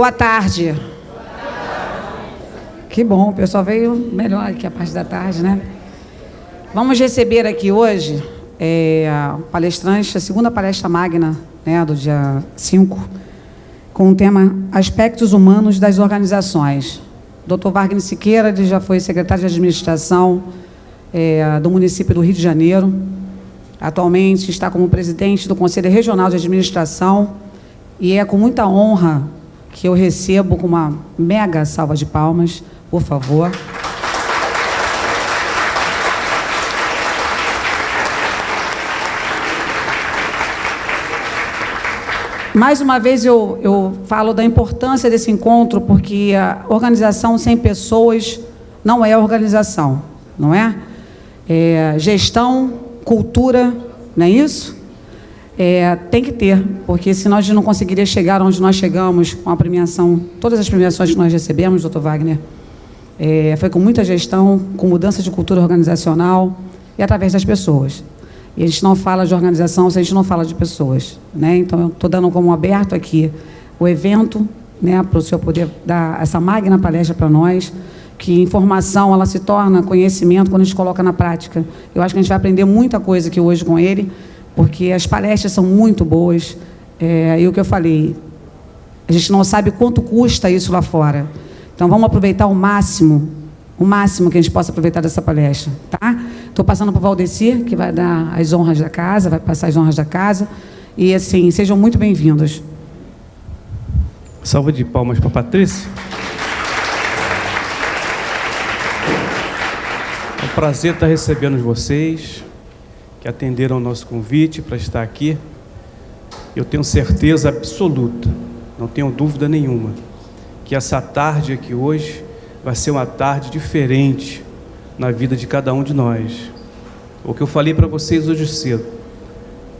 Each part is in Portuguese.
Boa tarde. Que bom, o pessoal veio melhor aqui a parte da tarde, né? Vamos receber aqui hoje a palestrante, a segunda palestra magna, né, do dia 5, com o tema Aspectos Humanos das Organizações. Dr. Wagner Siqueira, ele já foi secretário de administração do município do Rio de Janeiro. Atualmente está como presidente do Conselho Regional de Administração e é com muita honra que eu recebo com uma mega salva de palmas, por favor. Mais uma vez eu falo da importância desse encontro, porque a organização sem pessoas não é organização, não é? Gestão, cultura, não é isso? Tem que ter, porque senão a gente não conseguiria chegar onde nós chegamos com a premiação, todas as premiações que nós recebemos, doutor Wagner, foi com muita gestão, com mudança de cultura organizacional e através das pessoas. E a gente não fala de organização se a gente não fala de pessoas, né? Então, eu estou dando como aberto aqui o evento, né, para o senhor poder dar essa magna palestra para nós, que informação, ela se torna conhecimento quando a gente coloca na prática. Eu acho que a gente vai aprender muita coisa aqui hoje com ele, porque as palestras são muito boas, e o que eu falei, a gente não sabe quanto custa isso lá fora. Então, vamos aproveitar o máximo que a gente possa aproveitar dessa palestra, tá? Estou passando para o Valdecir, que vai dar as honras da casa, vai passar as honras da casa, e assim, sejam muito bem-vindos. Salva de palmas para a Patrícia. É um prazer estar recebendo vocês, que atenderam ao nosso convite para estar aqui. Eu tenho certeza absoluta, não tenho dúvida nenhuma, que essa tarde aqui hoje vai ser uma tarde diferente na vida de cada um de nós. O que eu falei para vocês hoje cedo,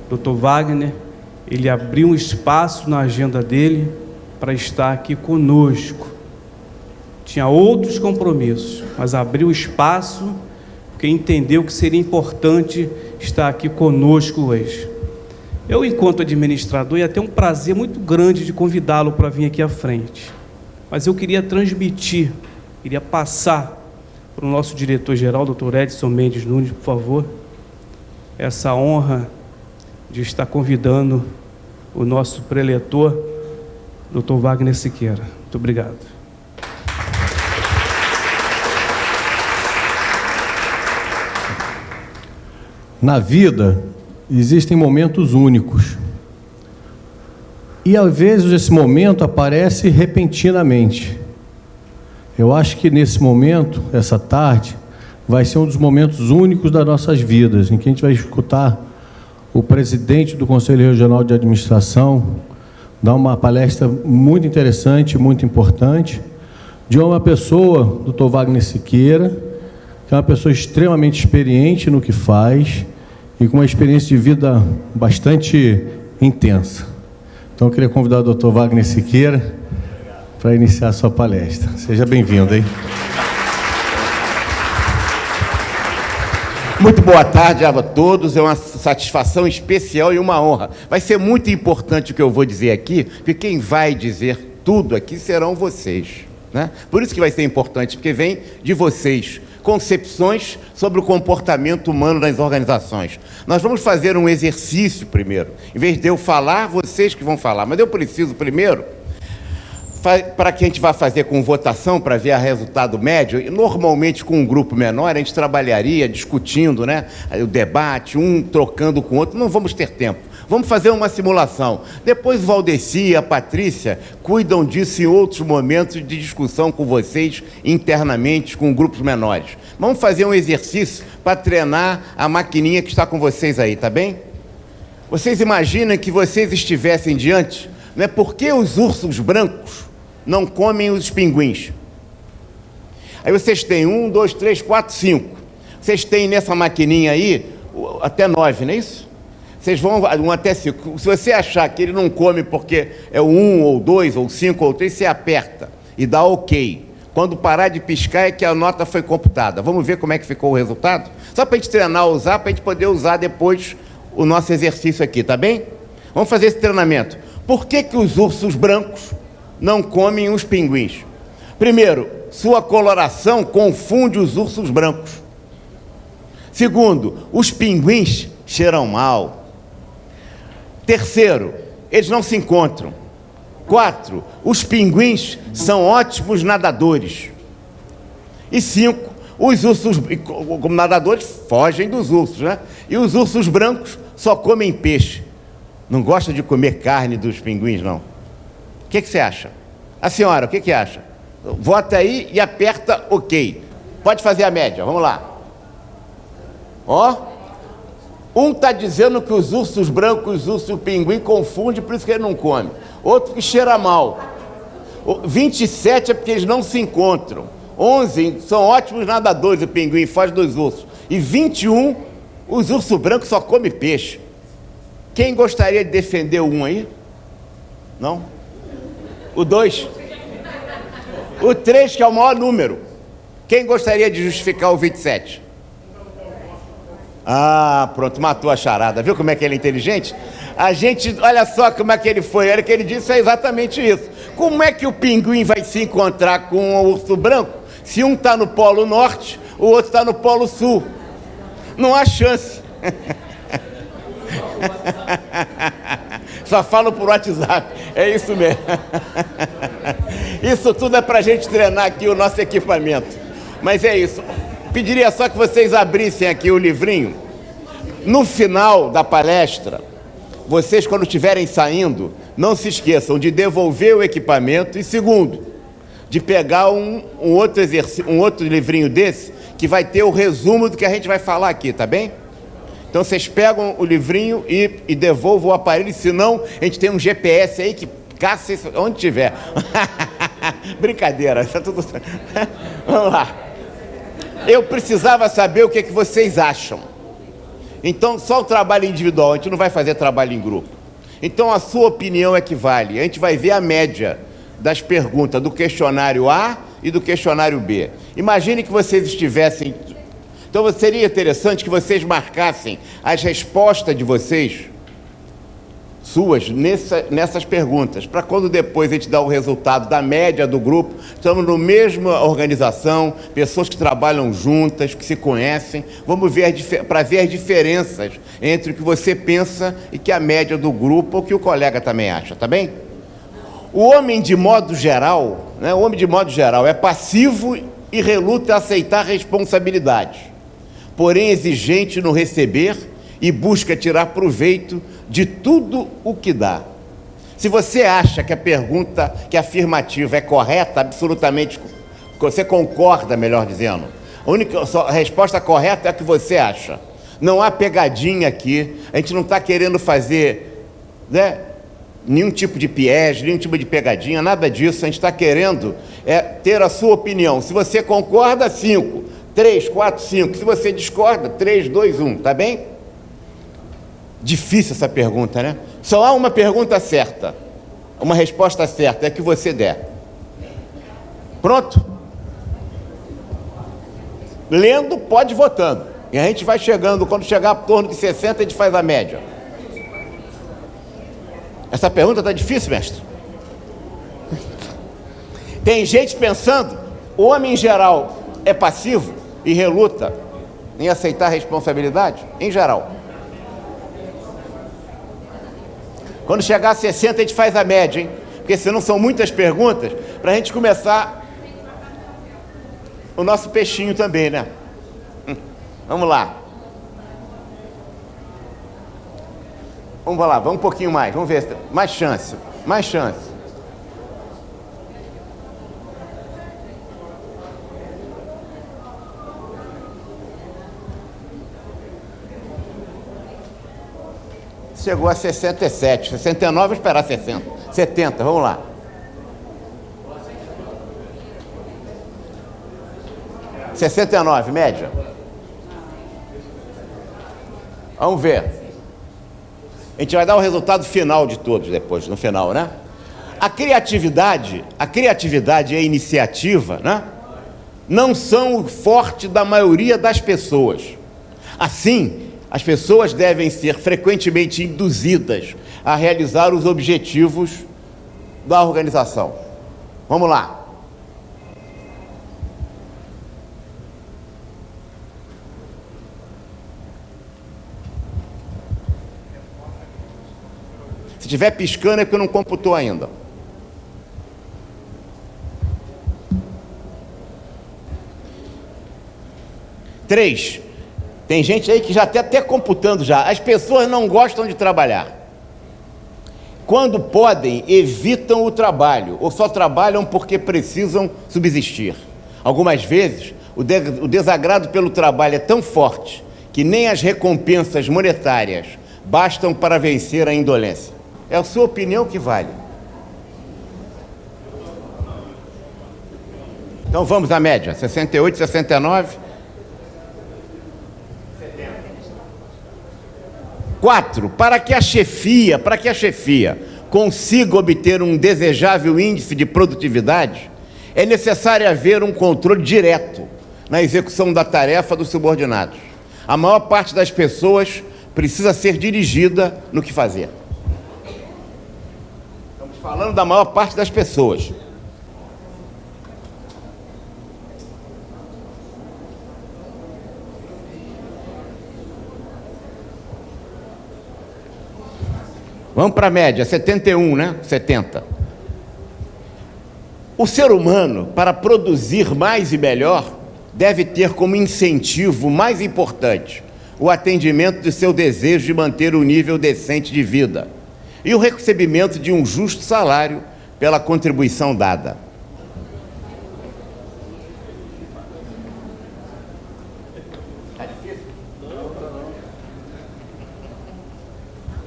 Dr. Wagner, ele abriu um espaço na agenda dele para estar aqui conosco. Tinha outros compromissos, mas abriu espaço porque entendeu que seria importante estar aqui conosco hoje. Eu, enquanto administrador, ia ter um prazer muito grande de convidá-lo para vir aqui à frente, mas eu queria transmitir, queria passar para o nosso diretor-geral, Dr. Edson Mendes Nunes, por favor, essa honra de estar convidando o nosso preletor, Dr. Wagner Siqueira. Muito obrigado. Na vida, existem momentos únicos. E, às vezes, esse momento aparece repentinamente. Eu acho que, nesse momento, essa tarde, vai ser um dos momentos únicos das nossas vidas, em que a gente vai escutar o presidente do Conselho Regional de Administração dar uma palestra muito interessante, muito importante, de uma pessoa, Dr. Wagner Siqueira, que é uma pessoa extremamente experiente no que faz e com uma experiência de vida bastante intensa. Então, eu queria convidar o Dr. Wagner Siqueira para iniciar a sua palestra. Seja bem-vindo, hein? Muito boa tarde a todos, é uma satisfação especial e uma honra. Vai ser muito importante o que eu vou dizer aqui, porque quem vai dizer tudo aqui serão vocês, né? Por isso que vai ser importante, porque vem de vocês, concepções sobre o comportamento humano das organizações. Nós vamos fazer um exercício primeiro, em vez de eu falar, vocês que vão falar, mas eu preciso primeiro, para que a gente vá fazer com votação, para ver o resultado médio, e normalmente com um grupo menor, a gente trabalharia discutindo, né, o debate, um trocando com o outro, não vamos ter tempo. Vamos fazer uma simulação. Depois o Valdecir e a Patrícia cuidam disso em outros momentos de discussão com vocês internamente, com grupos menores. Vamos fazer um exercício para treinar a maquininha que está com vocês aí, tá bem? Vocês imaginam que vocês estivessem diante, não é porque os ursos brancos não comem os pinguins. Aí vocês têm 1, 2, 3, 4, 5. Vocês têm nessa maquininha aí até 9, não é isso? Vocês vão 1 até 5. Se você achar que ele não come porque é o 1, ou 2, ou 5, ou 3, você aperta e dá OK. Quando parar de piscar é que a nota foi computada. Vamos ver como é que ficou o resultado? Só para a gente treinar a usar, para a gente poder usar depois o nosso exercício aqui, tá bem? Vamos fazer esse treinamento. Por que os ursos brancos não comem os pinguins? Primeiro, sua coloração confunde os ursos brancos. Segundo, os pinguins cheiram mal. Terceiro, eles não se encontram. 4, os pinguins são ótimos nadadores. E 5, os ursos, como nadadores, fogem dos ursos, né? E os ursos brancos só comem peixe. Não gostam de comer carne dos pinguins, não. O que você acha? A senhora, o que acha? Vota aí e aperta OK. Pode fazer a média, vamos lá. Ó, um está dizendo que os ursos brancos e os ursos pinguim confundem, por isso que ele não come. Outro que cheira mal. 27 é porque eles não se encontram. 11 são ótimos nadadores, o pinguim foge dos ursos. E 21, os ursos brancos só comem peixe. Quem gostaria de defender o 1 aí? Não? O 2? O 3, que é o maior número. Quem gostaria de justificar o 27? Ah, pronto, matou a charada. Viu como é que ele é inteligente? A gente, olha só como é que ele foi. Olha, que ele disse é exatamente isso. Como é que o pinguim vai se encontrar com o urso branco se um está no Polo Norte, o outro está no Polo Sul? Não há chance. Só falo por WhatsApp. É isso mesmo. Isso tudo é para a gente treinar aqui o nosso equipamento. Mas é isso. Pediria só que vocês abrissem aqui o livrinho. No final da palestra, vocês, quando estiverem saindo, não se esqueçam de devolver o equipamento e, segundo, de pegar um outro livrinho desse, que vai ter o resumo do que a gente vai falar aqui, tá bem? Então, vocês pegam o livrinho e devolvam o aparelho, senão a gente tem um GPS aí que caça onde tiver. Brincadeira, isso é tudo... Vamos lá. Eu precisava saber o que vocês acham. Então, só o trabalho individual, a gente não vai fazer trabalho em grupo. Então, a sua opinião é que vale. A gente vai ver a média das perguntas do questionário A e do questionário B. Imagine que vocês estivessem... Então, seria interessante que vocês marcassem as respostas de vocês, suas, nessas perguntas, para quando depois a gente dá o resultado da média do grupo, estamos na mesma organização, pessoas que trabalham juntas, que se conhecem, vamos ver para ver as diferenças entre o que você pensa e que a média do grupo ou que o colega também acha, tá bem? O homem, de modo geral, né, é passivo e reluta a aceitar responsabilidades, porém exigente no receber e busca tirar proveito de tudo o que dá. Se você acha que a pergunta, que a afirmativa é correta, absolutamente, você concorda, melhor dizendo, a resposta correta é a que você acha. Não há pegadinha aqui, a gente não está querendo fazer, né, nenhum tipo de piege, nenhum tipo de pegadinha, nada disso. A gente está querendo ter a sua opinião. Se você concorda, 5, 3, 4, 5. Se você discorda, 3, 2, 1, tá bem? Difícil essa pergunta, né? Só há uma pergunta certa, uma resposta certa, é a que você der. Pronto? Lendo, pode ir votando. E a gente vai chegando, quando chegar a torno de 60, a gente faz a média. Essa pergunta está difícil, mestre? Tem gente pensando, o homem em geral é passivo e reluta em aceitar responsabilidade? Em geral. Quando chegar a 60, a gente faz a média, hein? Porque senão são muitas perguntas, para a gente começar o nosso peixinho também, né? Vamos lá. Vamos lá, vamos um pouquinho mais, vamos ver. Mais chance, mais chance. Chegou a 67, 69, vou esperar 60. 70, vamos lá. (69), média. Vamos ver. A gente vai dar o resultado final de todos depois, no final, né? A criatividade e a iniciativa, né, não são o forte da maioria das pessoas. Assim, as pessoas devem ser frequentemente induzidas a realizar os objetivos da organização. Vamos lá. Se estiver piscando é porque não computou ainda. Três. Tem gente aí que já está até computando já. As pessoas não gostam de trabalhar. Quando podem, evitam o trabalho, ou só trabalham porque precisam subsistir. Algumas vezes, o desagrado pelo trabalho é tão forte que nem as recompensas monetárias bastam para vencer a indolência. É a sua opinião que vale. Então vamos à média, 68, 69. 4. Para que a chefia consiga obter um desejável índice de produtividade, é necessário haver um controle direto na execução da tarefa dos subordinados. A maior parte das pessoas precisa ser dirigida no que fazer. Estamos falando da maior parte das pessoas. Vamos para a média, 71, né? 70. O ser humano, para produzir mais e melhor, deve ter como incentivo mais importante o atendimento de seu desejo de manter um nível decente de vida e o recebimento de um justo salário pela contribuição dada.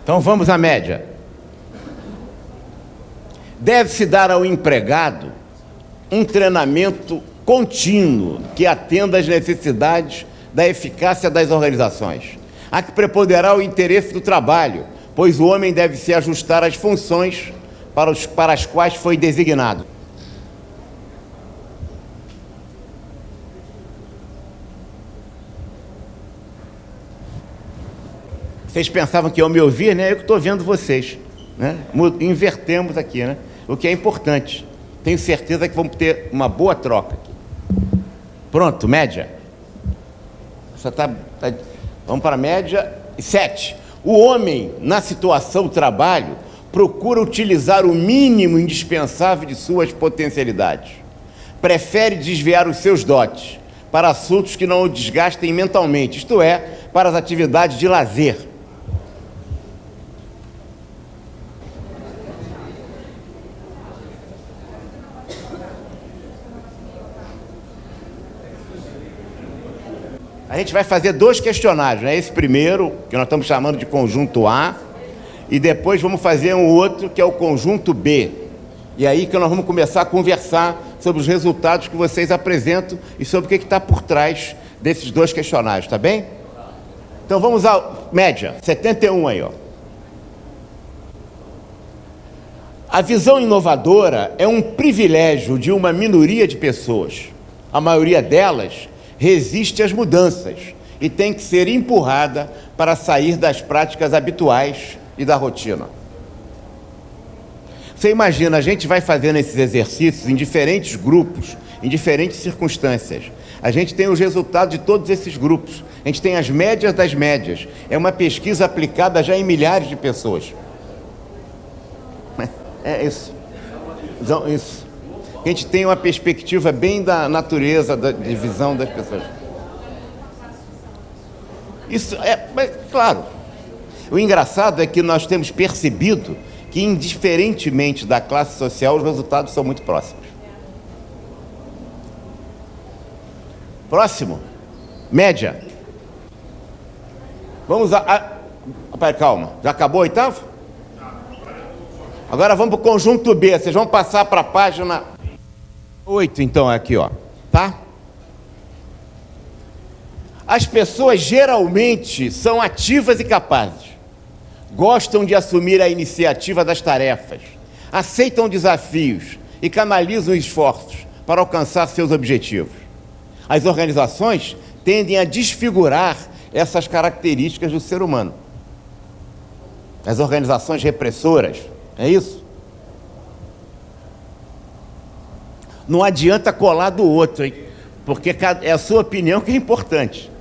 Então vamos à média. Deve-se dar ao empregado um treinamento contínuo que atenda às necessidades da eficácia das organizações. Há que preponderar o interesse do trabalho, pois o homem deve se ajustar às funções para as quais foi designado. Vocês pensavam que iam me ouvir, né? Eu que estou vendo vocês, né? Invertemos aqui, né? O que é importante. Tenho certeza que vamos ter uma boa troca aqui. Pronto, média. Vamos para a média. 7. O homem, na situação trabalho, procura utilizar o mínimo indispensável de suas potencialidades. Prefere desviar os seus dotes para assuntos que não o desgastem mentalmente, isto é, para as atividades de lazer. A gente vai fazer 2 questionários, né? Esse primeiro, que nós estamos chamando de conjunto A, e depois vamos fazer um outro, que é o conjunto B. E aí que nós vamos começar a conversar sobre os resultados que vocês apresentam e sobre o que está por trás desses 2 questionários, tá bem? Então vamos à média, 71 aí, ó. A visão inovadora é um privilégio de uma minoria de pessoas. A maioria delas resiste às mudanças e tem que ser empurrada para sair das práticas habituais e da rotina. Você imagina, a gente vai fazendo esses exercícios em diferentes grupos, em diferentes circunstâncias. A gente tem os resultados de todos esses grupos. A gente tem as médias das médias. É uma pesquisa aplicada já em milhares de pessoas. É isso. Então, isso. A gente tem uma perspectiva bem da natureza, da divisão das pessoas. Isso é, mas, claro, o engraçado é que nós temos percebido que, indiferentemente da classe social, os resultados são muito próximos. Próximo, média. Vamos Rapaz, calma, já acabou o oitavo? Agora vamos para o conjunto B, vocês vão passar para a página 8, então, aqui, ó, tá? As pessoas geralmente são ativas e capazes, gostam de assumir a iniciativa das tarefas, aceitam desafios e canalizam esforços para alcançar seus objetivos. As organizações tendem a desfigurar essas características do ser humano. As organizações repressoras, é isso? Não adianta colar do outro, hein? Porque é a sua opinião que é importante.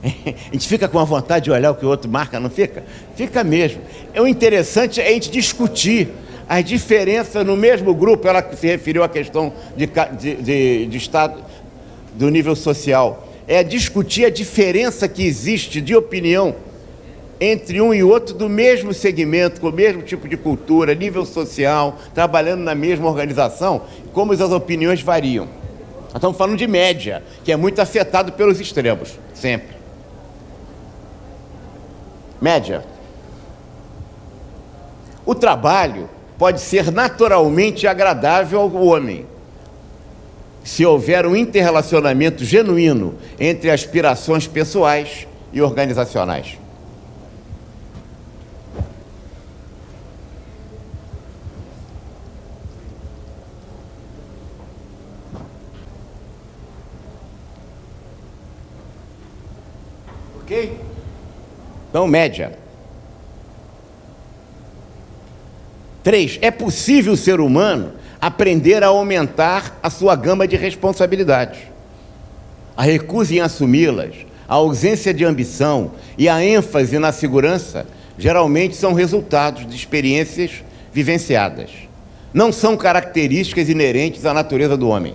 A gente fica com a vontade de olhar o que o outro marca, não fica? Fica mesmo. O interessante é a gente discutir as diferenças no mesmo grupo. Ela se referiu à questão de estado, do nível social. É discutir a diferença que existe de opinião entre um e outro do mesmo segmento, com o mesmo tipo de cultura, nível social, trabalhando na mesma organização, como as opiniões variam. Nós estamos falando de média, que é muito afetado pelos extremos, sempre. Média. O trabalho pode ser naturalmente agradável ao homem, se houver um interrelacionamento genuíno entre aspirações pessoais e organizacionais. Ok? Então, média. 3. É possível o ser humano aprender a aumentar a sua gama de responsabilidades. A recusa em assumi-las, a ausência de ambição e a ênfase na segurança geralmente são resultados de experiências vivenciadas. Não são características inerentes à natureza do homem.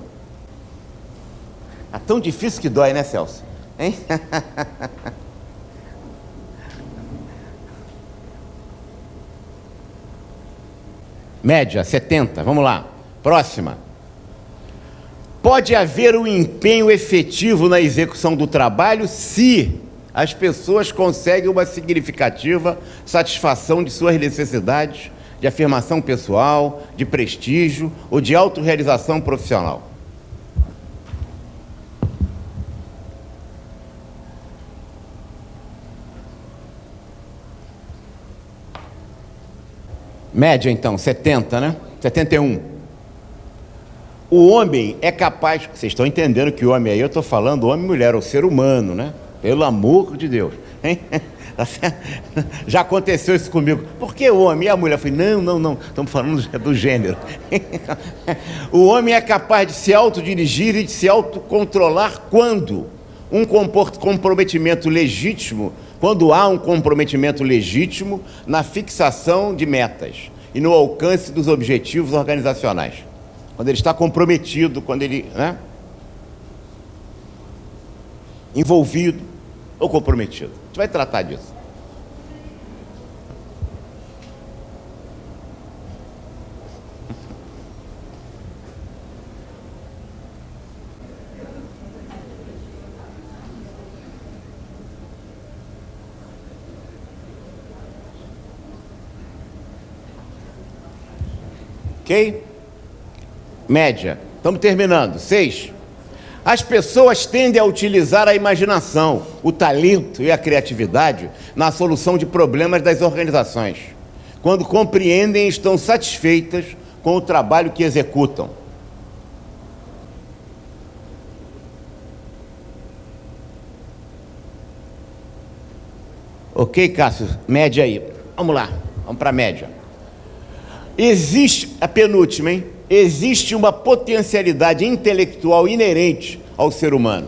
É tão difícil que dói, né, Celso? Hein? Média, 70. Vamos lá. Próxima. Pode haver um empenho efetivo na execução do trabalho se as pessoas conseguem uma significativa satisfação de suas necessidades de afirmação pessoal, de prestígio ou de autorrealização profissional. Média, então, 70, né? 71. O homem é capaz... Vocês estão entendendo que o homem aí, eu estou falando homem e mulher, o ser humano, né? Pelo amor de Deus. Hein? Já aconteceu isso comigo. Por que o homem e a mulher? Eu falei, não. Estamos falando do gênero. O homem é capaz de se autodirigir e de se autocontrolar quando quando há um comprometimento legítimo na fixação de metas e no alcance dos objetivos organizacionais. Quando ele está comprometido, quando ele, né, envolvido ou comprometido. A gente vai tratar disso. Ok? Média. Estamos terminando. 6. As pessoas tendem a utilizar a imaginação, o talento e a criatividade na solução de problemas das organizações, quando compreendem e estão satisfeitas com o trabalho que executam. Ok, Cássio? Média aí. Vamos lá. Vamos para a média. Existe, a penúltima, hein? Existe uma potencialidade intelectual inerente ao ser humano,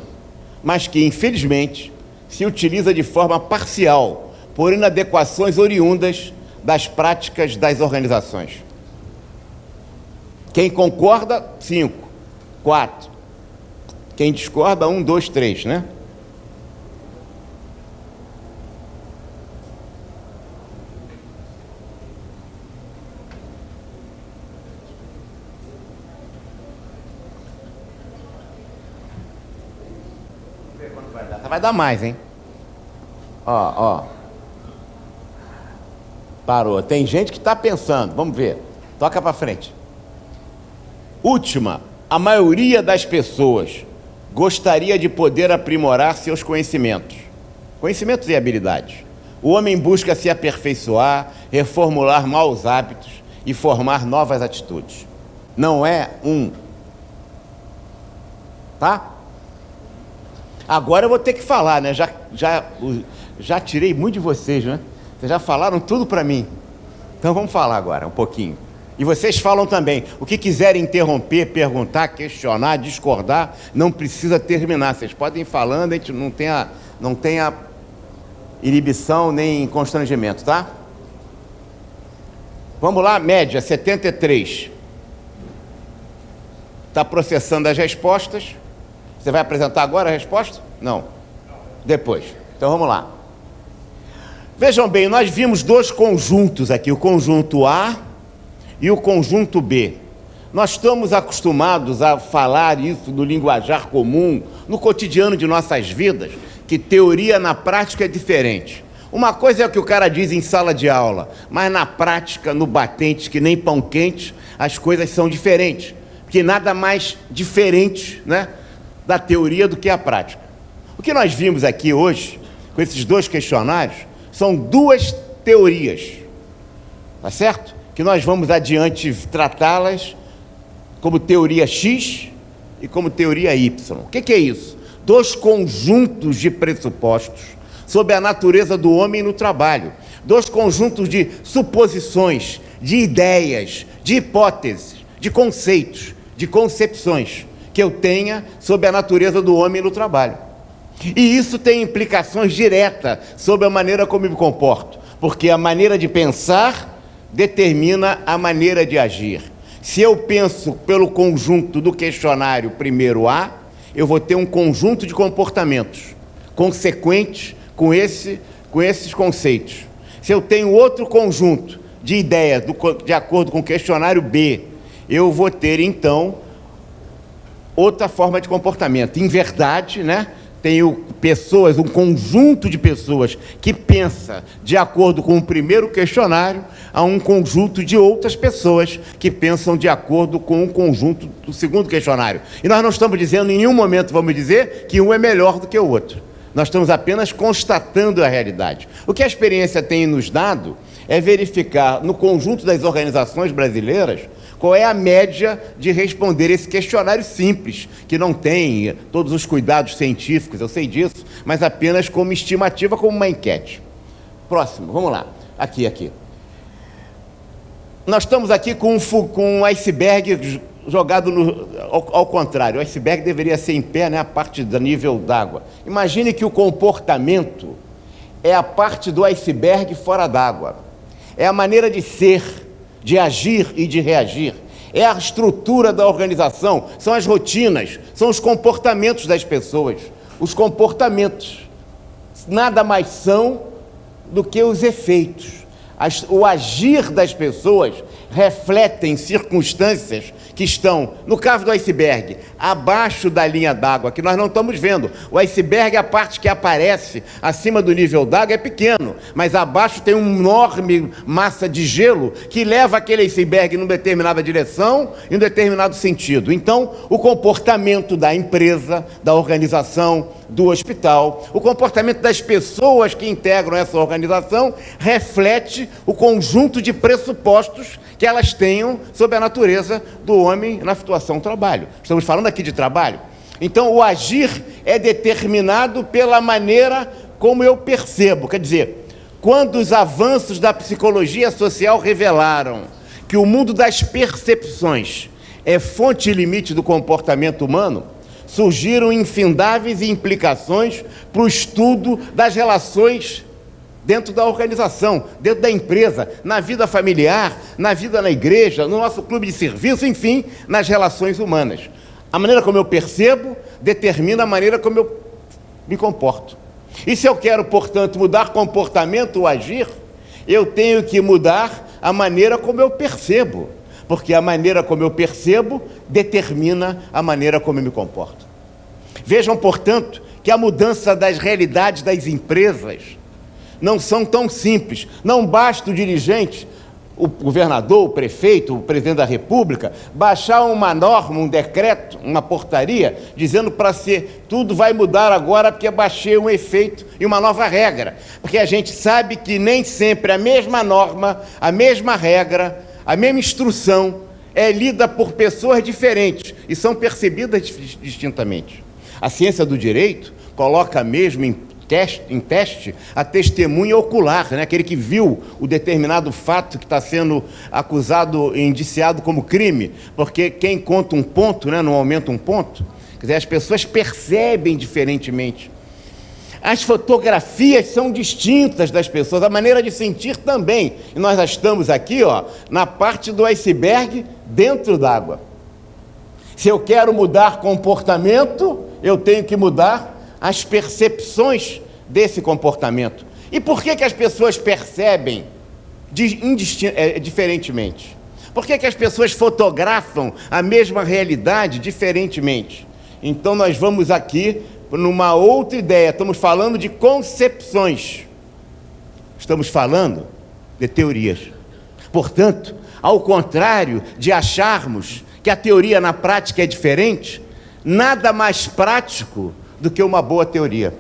mas que, infelizmente, se utiliza de forma parcial, por inadequações oriundas das práticas das organizações. Quem concorda, 5, 4. Quem discorda, 1, 2, 3, né? Vai dar mais, hein? Ó. Parou. Tem gente que está pensando. Vamos ver. Toca para frente. Última. A maioria das pessoas gostaria de poder aprimorar seus conhecimentos. Conhecimentos e habilidades. O homem busca se aperfeiçoar, reformular maus hábitos e formar novas atitudes. Não é um... Tá? Agora eu vou ter que falar, né? Já tirei muito de vocês, né? Vocês já falaram tudo para mim. Então vamos falar agora, um pouquinho. E vocês falam também. O que quiserem interromper, perguntar, questionar, discordar, não precisa terminar. Vocês podem ir falando, a gente não tenha inibição nem constrangimento, tá? Vamos lá, média, 73. Está processando as respostas. Você vai apresentar agora a resposta? Não. Depois. Então vamos lá. Vejam bem, nós vimos dois conjuntos aqui, o conjunto A e o conjunto B. Nós estamos acostumados a falar isso no linguajar comum, no cotidiano de nossas vidas, que teoria na prática é diferente. Uma coisa é o que o cara diz em sala de aula, mas na prática, no batente, que nem pão quente, as coisas são diferentes. Porque nada mais diferente, né, da teoria do que a prática. O que nós vimos aqui hoje, com esses dois questionários, são duas teorias, tá certo? Que nós vamos adiante tratá-las como teoria X e como teoria Y. O que é isso? Dois conjuntos de pressupostos sobre a natureza do homem no trabalho. Dois conjuntos de suposições, de ideias, de hipóteses, de conceitos, de concepções que eu tenha sobre a natureza do homem no trabalho. E isso tem implicações diretas sobre a maneira como eu me comporto, porque a maneira de pensar determina a maneira de agir. Se eu penso pelo conjunto do questionário primeiro A, eu vou ter um conjunto de comportamentos consequentes com esses conceitos. Se eu tenho outro conjunto de ideias de acordo com o questionário B, eu vou ter, então, outra forma de comportamento. Em verdade, né? Tenho pessoas, um conjunto de pessoas que pensa de acordo com o primeiro questionário, a um conjunto de outras pessoas que pensam de acordo com o conjunto do segundo questionário. E nós não estamos dizendo, em nenhum momento vamos dizer que um é melhor do que o outro. Nós estamos apenas constatando a realidade. O que a experiência tem nos dado é verificar no conjunto das organizações brasileiras qual é a média de responder esse questionário simples, que não tem todos os cuidados científicos, eu sei disso, mas apenas como estimativa, como uma enquete. Próximo, vamos lá. Aqui. Nós estamos aqui com um iceberg jogado ao contrário. O iceberg deveria ser em pé, né, a parte do nível d'água. Imagine que o comportamento é a parte do iceberg fora d'água. É a maneira de ser, de agir e de reagir. É a estrutura da organização, são as rotinas, são os comportamentos das pessoas. Os comportamentos nada mais são do que os efeitos. O agir das pessoas refletem circunstâncias que estão, no caso do iceberg, abaixo da linha d'água, que nós não estamos vendo. O iceberg, a parte que aparece acima do nível d'água é pequeno, mas abaixo tem uma enorme massa de gelo que leva aquele iceberg em uma determinada direção, em um determinado sentido. Então, o comportamento da empresa, da organização, do hospital, o comportamento das pessoas que integram essa organização reflete o conjunto de pressupostos que elas tenham sobre a natureza do homem na situação do trabalho. Estamos falando aqui de trabalho. Então, o agir é determinado pela maneira como eu percebo. Quer dizer, quando os avanços da psicologia social revelaram que o mundo das percepções é fonte e limite do comportamento humano, surgiram infindáveis implicações para o estudo das relações dentro da organização, dentro da empresa, na vida familiar, na vida na igreja, no nosso clube de serviço, enfim, nas relações humanas. A maneira como eu percebo determina a maneira como eu me comporto. E se eu quero, portanto, mudar comportamento ou agir, eu tenho que mudar a maneira como eu percebo, porque a maneira como eu percebo determina a maneira como eu me comporto. Vejam, portanto, que a mudança das realidades das empresas não são tão simples. Não basta o dirigente, o governador, o prefeito, o presidente da República, baixar uma norma, um decreto, uma portaria, dizendo para ser tudo vai mudar agora porque baixei um efeito e uma nova regra. Porque a gente sabe que nem sempre a mesma norma, a mesma regra, a mesma instrução é lida por pessoas diferentes e são percebidas distintamente. A ciência do direito coloca mesmo em em teste a testemunha ocular, né? Aquele que viu o determinado fato que está sendo acusado, indiciado como crime, porque quem conta um ponto, né, não aumenta um ponto. Quer dizer, as pessoas percebem diferentemente. As fotografias são distintas das pessoas, a maneira de sentir também. E nós já estamos aqui, ó, na parte do iceberg dentro d'água. Se eu quero mudar comportamento, eu tenho que mudar as percepções desse comportamento. E por que as pessoas percebem diferentemente? Por que as pessoas fotografam a mesma realidade diferentemente? Então nós vamos aqui numa outra ideia, estamos falando de concepções, estamos falando de teorias. Portanto, ao contrário de acharmos que a teoria na prática é diferente, nada mais prático do que uma boa teoria.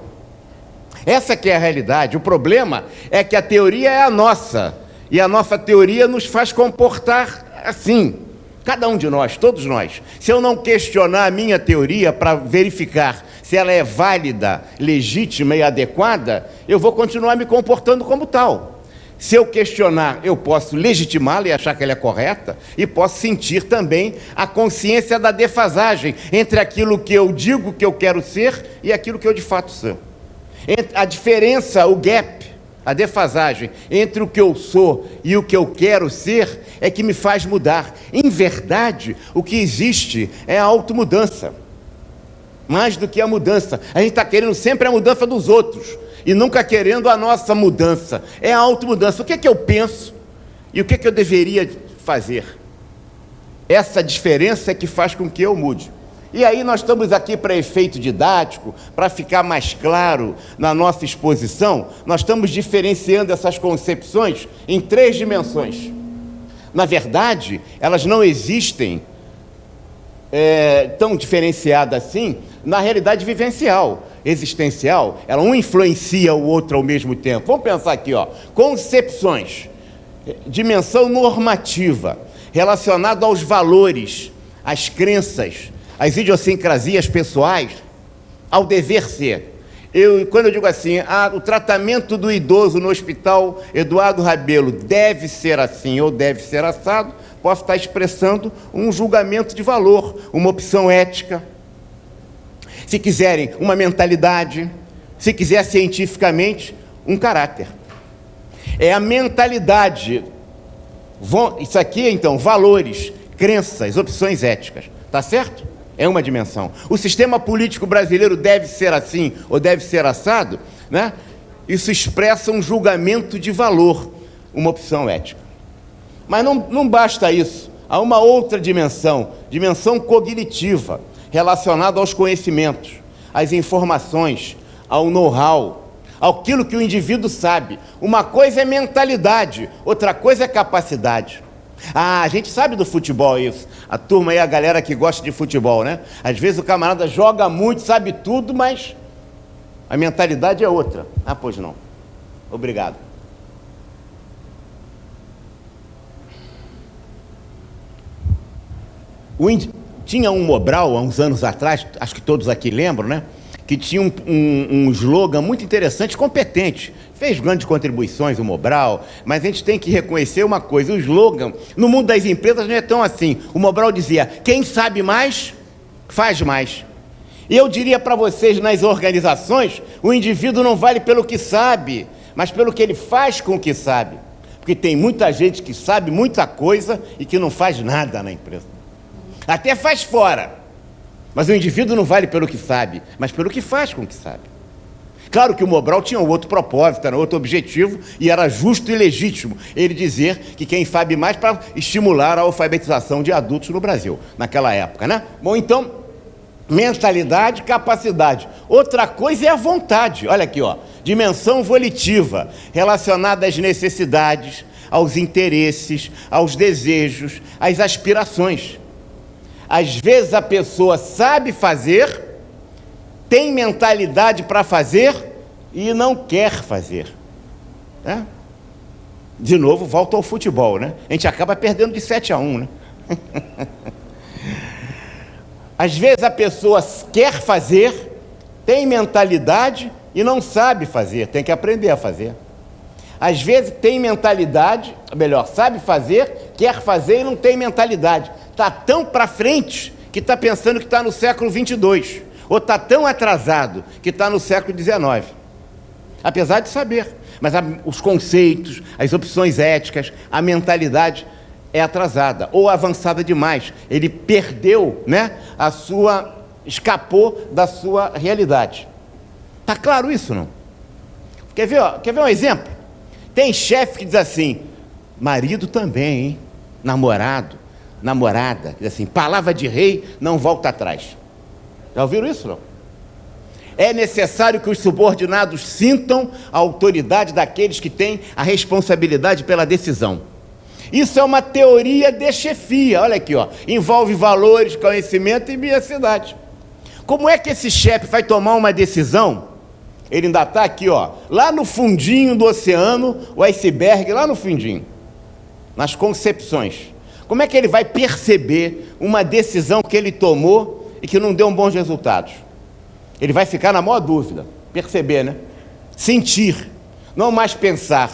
Essa que é a realidade. O problema é que a teoria é a nossa, e a nossa teoria nos faz comportar assim. Cada um de nós, todos nós. Se eu não questionar a minha teoria para verificar se ela é válida, legítima e adequada, eu vou continuar me comportando como tal. Se eu questionar, eu posso legitimá-la e achar que ela é correta, e posso sentir também a consciência da defasagem entre aquilo que eu digo que eu quero ser e aquilo que eu de fato sou. A diferença, o gap, a defasagem entre o que eu sou e o que eu quero ser é que me faz mudar. Em verdade, o que existe é a automudança. Mais do que a mudança. A gente está querendo sempre a mudança dos outros e nunca querendo a nossa mudança. É a automudança. O que é que eu penso e o que é que eu deveria fazer? Essa diferença é que faz com que eu mude. E aí nós estamos aqui para efeito didático, para ficar mais claro na nossa exposição, nós estamos diferenciando essas concepções em 3 dimensões. Na verdade, elas não existem tão diferenciadas assim na realidade vivencial, existencial. Ela um influencia o outro ao mesmo tempo. Vamos pensar aqui, ó, concepções, dimensão normativa, relacionada aos valores, às crenças, às idiosincrasias pessoais, ao dever ser. Quando eu digo assim, o tratamento do idoso no hospital Eduardo Rabelo deve ser assim ou deve ser assado, posso estar expressando um julgamento de valor, uma opção ética. Se quiserem, uma mentalidade, se quiser cientificamente, um caráter. É a mentalidade. Isso aqui, então, valores, crenças, opções éticas. Tá certo? É uma dimensão. O sistema político brasileiro deve ser assim ou deve ser assado, né? Isso expressa um julgamento de valor, uma opção ética. Mas não basta isso. Há uma outra dimensão, dimensão cognitiva, relacionada aos conhecimentos, às informações, ao know-how, àquilo que o indivíduo sabe. Uma coisa é mentalidade, outra coisa é capacidade. A gente sabe do futebol isso. A turma aí, a galera que gosta de futebol, né? Às vezes o camarada joga muito, sabe tudo, mas a mentalidade é outra. Pois não. Obrigado. Tinha um Mobral, há uns anos atrás, acho que todos aqui lembram, né? Que tinha um slogan muito interessante, competente. Fez grandes contribuições o Mobral, mas a gente tem que reconhecer uma coisa, o slogan, no mundo das empresas não é tão assim. O Mobral dizia, quem sabe mais, faz mais. E eu diria para vocês, nas organizações, o indivíduo não vale pelo que sabe, mas pelo que ele faz com o que sabe. Porque tem muita gente que sabe muita coisa e que não faz nada na empresa. Até faz fora. Mas o indivíduo não vale pelo que sabe, mas pelo que faz com o que sabe. Claro que o Mobral tinha um outro propósito, era outro objetivo, e era justo e legítimo ele dizer que quem sabe mais para estimular a alfabetização de adultos no Brasil, naquela época, né? Bom, então, mentalidade, capacidade. Outra coisa é a vontade. Olha aqui, ó, dimensão volitiva, relacionada às necessidades, aos interesses, aos desejos, às aspirações. Às vezes a pessoa sabe fazer, tem mentalidade para fazer e não quer fazer. Né? De novo, volta ao futebol, né? A gente acaba perdendo de 7-1, né? Às vezes a pessoa quer fazer, tem mentalidade, e não sabe fazer, tem que aprender a fazer. Às vezes tem mentalidade, melhor, sabe fazer, quer fazer e não tem mentalidade. Está tão para frente que está pensando que está no século 22, ou está tão atrasado que está no século 19. Apesar de saber, mas os conceitos, as opções éticas, a mentalidade é atrasada ou avançada demais. Ele perdeu, né, escapou da sua realidade. Está claro isso, não? Quer ver um exemplo? Tem chefe que diz assim, marido também, hein? Namorada, diz assim, palavra de rei, não volta atrás. Já ouviram isso, não? É necessário que os subordinados sintam a autoridade daqueles que têm a responsabilidade pela decisão. Isso é uma teoria de chefia, olha aqui, ó, envolve valores, conhecimento e veracidade. Como é que esse chefe vai tomar uma decisão? Ele ainda está aqui, ó, lá no fundinho do oceano, o iceberg, lá no fundinho, nas concepções. Como é que ele vai perceber uma decisão que ele tomou e que não deu bons resultados? Ele vai ficar na maior dúvida, perceber, né? Sentir, não mais pensar.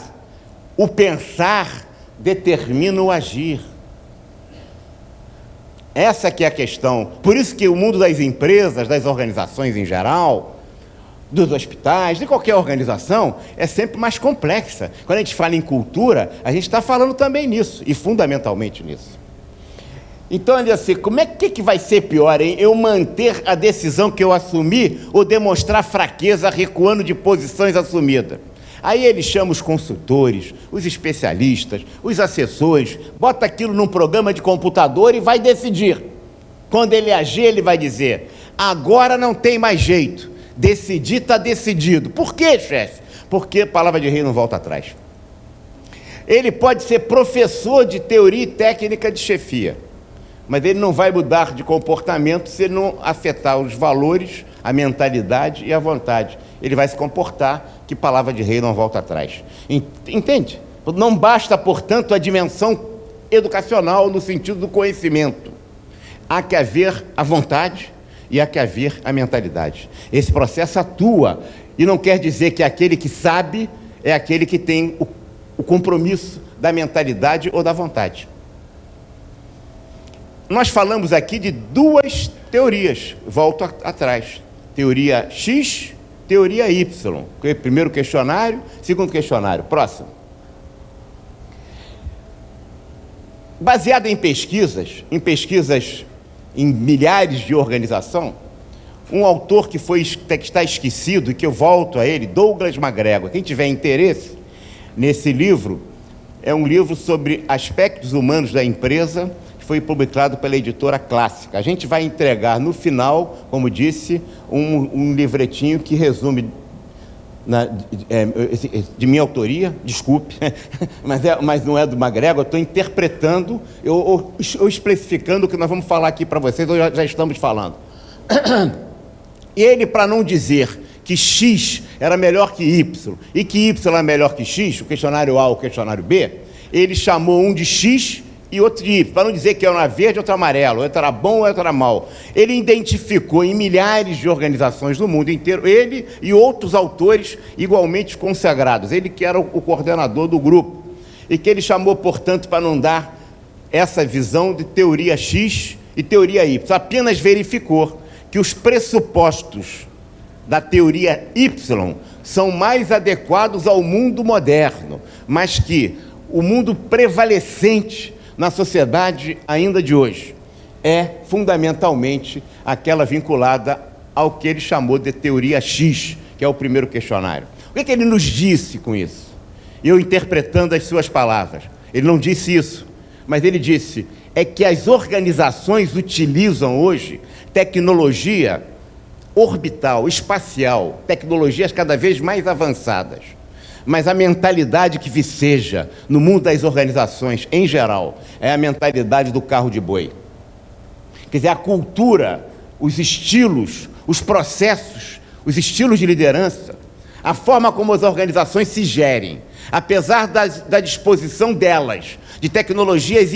O pensar determina o agir. Essa que é a questão. Por isso que o mundo das empresas, das organizações em geral, dos hospitais, de qualquer organização, é sempre mais complexa. Quando a gente fala em cultura, a gente está falando também nisso, e fundamentalmente nisso. Então, ele diz assim, como é que vai ser pior, hein? Eu manter a decisão que eu assumi ou demonstrar fraqueza recuando de posições assumidas? Aí ele chama os consultores, os especialistas, os assessores, bota aquilo num programa de computador e vai decidir. Quando ele agir, ele vai dizer, agora não tem mais jeito. Decidir está decidido. Por quê, chefe? Porque palavra de rei não volta atrás. Ele pode ser professor de teoria e técnica de chefia, mas ele não vai mudar de comportamento se não afetar os valores, a mentalidade e a vontade. Ele vai se comportar que palavra de rei não volta atrás. Entende? Não basta, portanto, a dimensão educacional no sentido do conhecimento. Há que haver a vontade e há que haver a mentalidade. Esse processo atua, e não quer dizer que aquele que sabe é aquele que tem o compromisso da mentalidade ou da vontade. Nós falamos aqui de duas teorias, volto atrás, teoria X, teoria Y, primeiro questionário, segundo questionário, próximo. Baseado em pesquisas em milhares de organizações, um autor que está esquecido e que eu volto a ele, Douglas MacGregor. Quem tiver interesse nesse livro, é um livro sobre aspectos humanos da empresa, que foi publicado pela editora Clássica. A gente vai entregar no final, como disse, um livretinho que resume, de minha autoria, desculpe, mas não é do MacGregor, eu estou interpretando, ou especificando o que nós vamos falar aqui para vocês, ou já estamos falando. E ele, para não dizer que X era melhor que Y, e que Y era melhor que X, o questionário A ou o questionário B, ele chamou um de X e outro de Y, para não dizer que era verde e outro amarelo, outro era bom ou outro era mal. Ele identificou em milhares de organizações no mundo inteiro, ele e outros autores igualmente consagrados, ele que era o coordenador do grupo, e que ele chamou, portanto, para não dar essa visão de teoria X e teoria Y, apenas verificou que os pressupostos da teoria Y são mais adequados ao mundo moderno, mas que o mundo prevalecente na sociedade ainda de hoje é fundamentalmente aquela vinculada ao que ele chamou de teoria X, que é o primeiro questionário. O que ele nos disse com isso? Eu interpretando as suas palavras, ele não disse isso, mas ele disse é que as organizações utilizam hoje tecnologia orbital, espacial, tecnologias cada vez mais avançadas, mas a mentalidade que viceja no mundo das organizações em geral é a mentalidade do carro de boi. Quer dizer, a cultura, os estilos, os processos, os estilos de liderança, a forma como as organizações se gerem, apesar da disposição delas, de tecnologias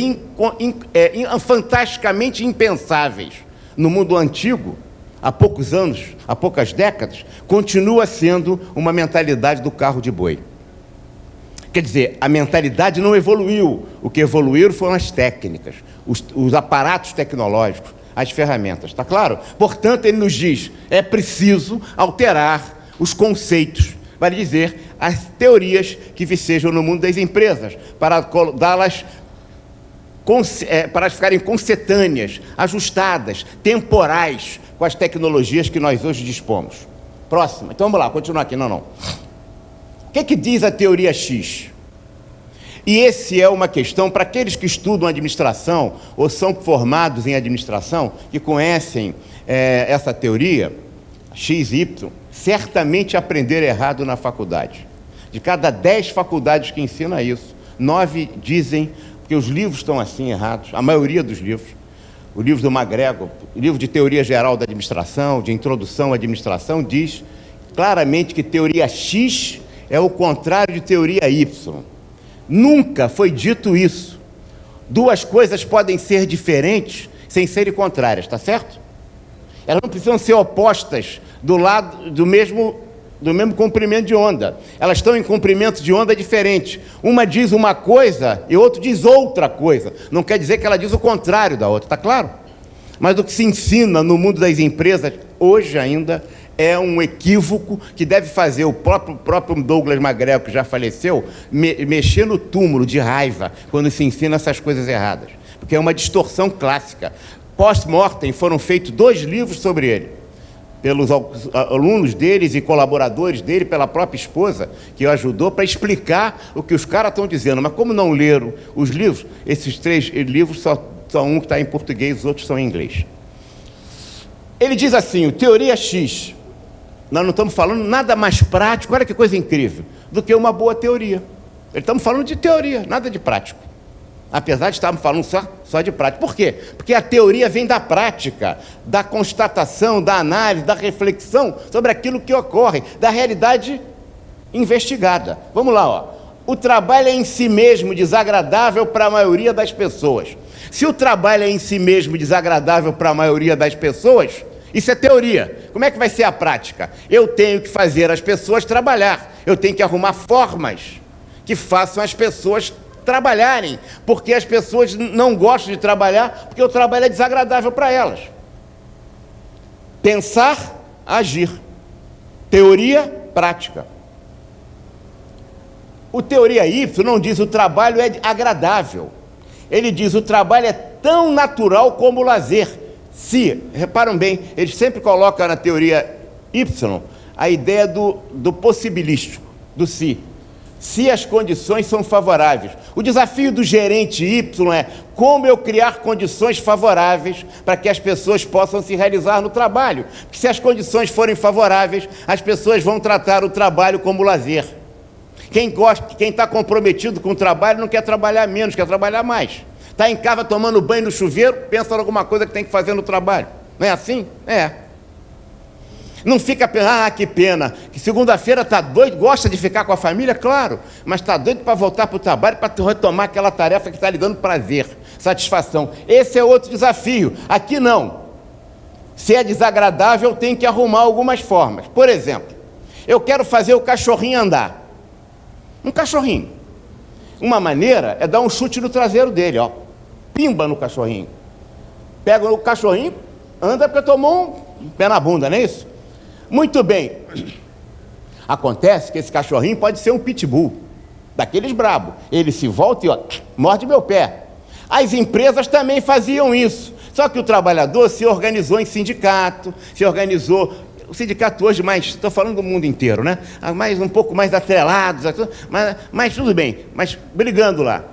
fantasticamente impensáveis no mundo antigo, há poucos anos, há poucas décadas, continua sendo uma mentalidade do carro de boi. Quer dizer, a mentalidade não evoluiu. O que evoluíram foram as técnicas, os aparatos tecnológicos, as ferramentas, está claro? Portanto, ele nos diz, é preciso alterar os conceitos, vale dizer, as teorias que vicejam no mundo das empresas, para dá-las, para elas ficarem concetâneas, ajustadas, temporais, com as tecnologias que nós hoje dispomos. Próxima. Então vamos lá, continuar aqui. Não. O que diz a teoria X? E esse é uma questão para aqueles que estudam administração ou são formados em administração, que conhecem essa teoria, X, Y, certamente aprenderam errado na faculdade. De cada 10 faculdades que ensinam isso, 9 dizem que os livros estão assim errados, a maioria dos livros. O livro do McGregor, o livro de Teoria Geral da Administração, de Introdução à Administração, diz claramente que teoria X é o contrário de teoria Y. Nunca foi dito isso. Duas coisas podem ser diferentes sem serem contrárias, está certo? Elas não precisam ser opostas do lado do mesmo comprimento de onda. Elas estão em comprimentos de onda diferentes. Uma diz uma coisa e o outro diz outra coisa. Não quer dizer que ela diz o contrário da outra, está claro? Mas o que se ensina no mundo das empresas hoje ainda é um equívoco que deve fazer o próprio Douglas McGregor, que já faleceu, mexer no túmulo de raiva quando se ensina essas coisas erradas. Porque é uma distorção clássica. Post-mortem foram feitos 2 livros sobre ele, pelos alunos deles e colaboradores dele, pela própria esposa, que o ajudou para explicar o que os caras estão dizendo. Mas como não leram os livros, esses 3 livros, só um que está em português, os outros são em inglês. Ele diz assim, teoria X, nós não estamos falando nada mais prático, olha que coisa incrível, do que uma boa teoria. Estamos falando de teoria, nada de prático. Apesar de estarmos falando só de prática. Por quê? Porque a teoria vem da prática, da constatação, da análise, da reflexão sobre aquilo que ocorre, da realidade investigada. Vamos lá, ó. O trabalho é em si mesmo desagradável para a maioria das pessoas. Se o trabalho é em si mesmo desagradável para a maioria das pessoas, isso é teoria. Como é que vai ser a prática? Eu tenho que fazer as pessoas trabalhar. Eu tenho que arrumar formas que façam as pessoas trabalharem, porque as pessoas não gostam de trabalhar, porque o trabalho é desagradável para elas. Pensar, agir. Teoria, prática. O teoria Y não diz o trabalho é agradável. Ele diz o trabalho é tão natural como o lazer. Se, reparam bem, eles sempre colocam na teoria Y a ideia do possibilístico, do se as condições são favoráveis. O desafio do gerente Y é como eu criar condições favoráveis para que as pessoas possam se realizar no trabalho. Porque se as condições forem favoráveis, as pessoas vão tratar o trabalho como lazer. Quem está comprometido com o trabalho não quer trabalhar menos, quer trabalhar mais. Está em casa tomando banho no chuveiro, pensa em alguma coisa que tem que fazer no trabalho. Não é assim? É. Não fica pensando, que pena, que segunda-feira está doido, gosta de ficar com a família, claro, mas está doido para voltar para o trabalho, para retomar aquela tarefa que está lhe dando prazer, satisfação. Esse é outro desafio. Aqui não. Se é desagradável, tem que arrumar algumas formas. Por exemplo, eu quero fazer o cachorrinho andar. Um cachorrinho. Uma maneira é dar um chute no traseiro dele, ó. Pimba no cachorrinho. Pega o cachorrinho, anda porque tomou um pé na bunda, não é isso? Muito bem. Acontece que esse cachorrinho pode ser um pitbull, daqueles brabo. Ele se volta e ó, morde meu pé. As empresas também faziam isso. Só que o trabalhador se organizou em sindicato, o sindicato hoje mais, estou falando do mundo inteiro, né? Um pouco mais atrelados, mas tudo bem, mas brigando lá.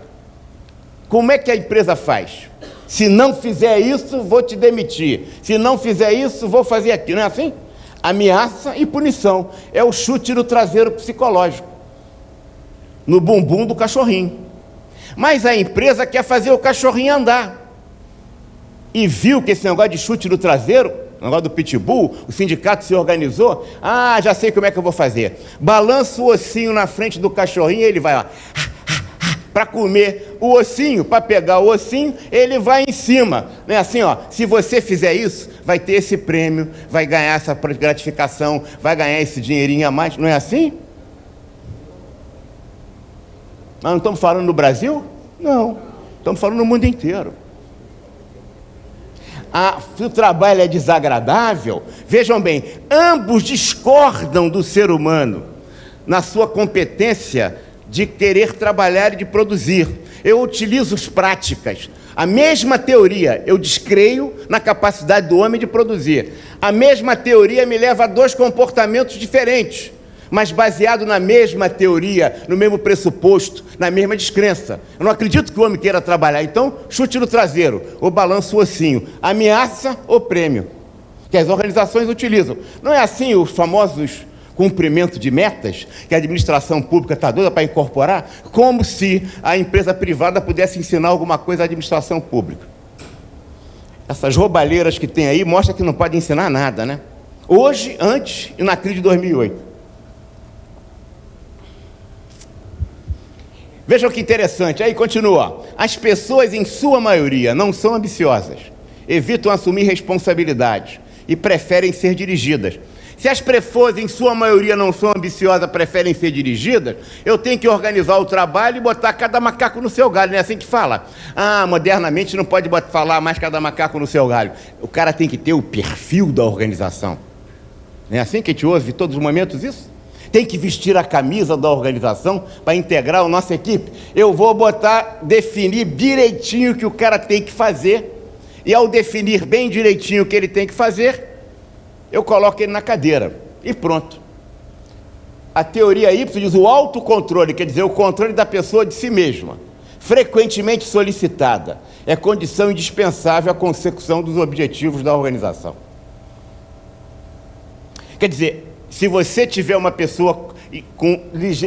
Como é que a empresa faz? Se não fizer isso, vou te demitir. Se não fizer isso, vou fazer aquilo. Não é assim? Ameaça e punição. É o chute no traseiro psicológico, no bumbum do cachorrinho. Mas a empresa quer fazer o cachorrinho andar. E viu que esse negócio de chute no traseiro, o negócio do pitbull, o sindicato se organizou. Já sei como é que eu vou fazer. Balança o ossinho na frente do cachorrinho e ele vai, ó, Para comer o ossinho, para pegar o ossinho, ele vai em cima. Não é assim, ó, se você fizer isso, vai ter esse prêmio, vai ganhar essa gratificação, vai ganhar esse dinheirinho a mais. Não é assim? Nós não estamos falando no Brasil? Não, estamos falando no mundo inteiro. Se o trabalho é desagradável, vejam bem, ambos discordam do ser humano na sua competência de querer trabalhar e de produzir. Eu utilizo as práticas. A mesma teoria, eu descreio na capacidade do homem de produzir. A mesma teoria me leva a dois comportamentos diferentes, mas baseado na mesma teoria, no mesmo pressuposto, na mesma descrença. Eu não acredito que o homem queira trabalhar, então chute no traseiro, ou balança o ossinho, ameaça ou prêmio, que as organizações utilizam. Não é assim os famosos cumprimento de metas, que a administração pública está doida para incorporar, como se a empresa privada pudesse ensinar alguma coisa à administração pública. Essas roubalheiras que tem aí mostram que não pode ensinar nada, né? Hoje, antes e na crise de 2008. Vejam que interessante, aí continua. As pessoas, em sua maioria, não são ambiciosas, evitam assumir responsabilidades e preferem ser dirigidas. Se as pessoas, em sua maioria, não são ambiciosas, preferem ser dirigidas, eu tenho que organizar o trabalho e botar cada macaco no seu galho. Não é assim que fala? Modernamente não pode falar mais cada macaco no seu galho. O cara tem que ter o perfil da organização. Não é assim que a gente ouve em todos os momentos isso? Tem que vestir a camisa da organização para integrar a nossa equipe. Eu vou definir direitinho o que o cara tem que fazer, e ao definir bem direitinho o que ele tem que fazer, eu coloco ele na cadeira e pronto. A teoria Y diz o autocontrole, quer dizer, o controle da pessoa de si mesma, frequentemente solicitada, é condição indispensável à consecução dos objetivos da organização. Quer dizer, se você tiver uma pessoa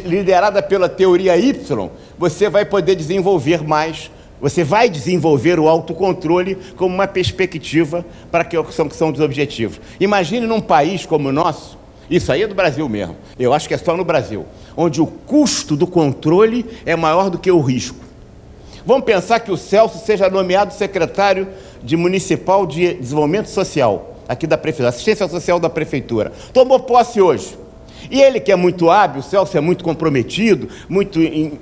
liderada pela teoria Y, você vai poder desenvolver mais. Você vai desenvolver o autocontrole como uma perspectiva para a consecução dos objetivos. Imagine num país como o nosso, isso aí é do Brasil mesmo, eu acho que é só no Brasil, onde o custo do controle é maior do que o risco. Vamos pensar que o Celso seja nomeado secretário municipal de desenvolvimento social, aqui da prefeitura, assistência social da prefeitura. Tomou posse hoje. E ele, que é muito hábil, o Celso é muito comprometido,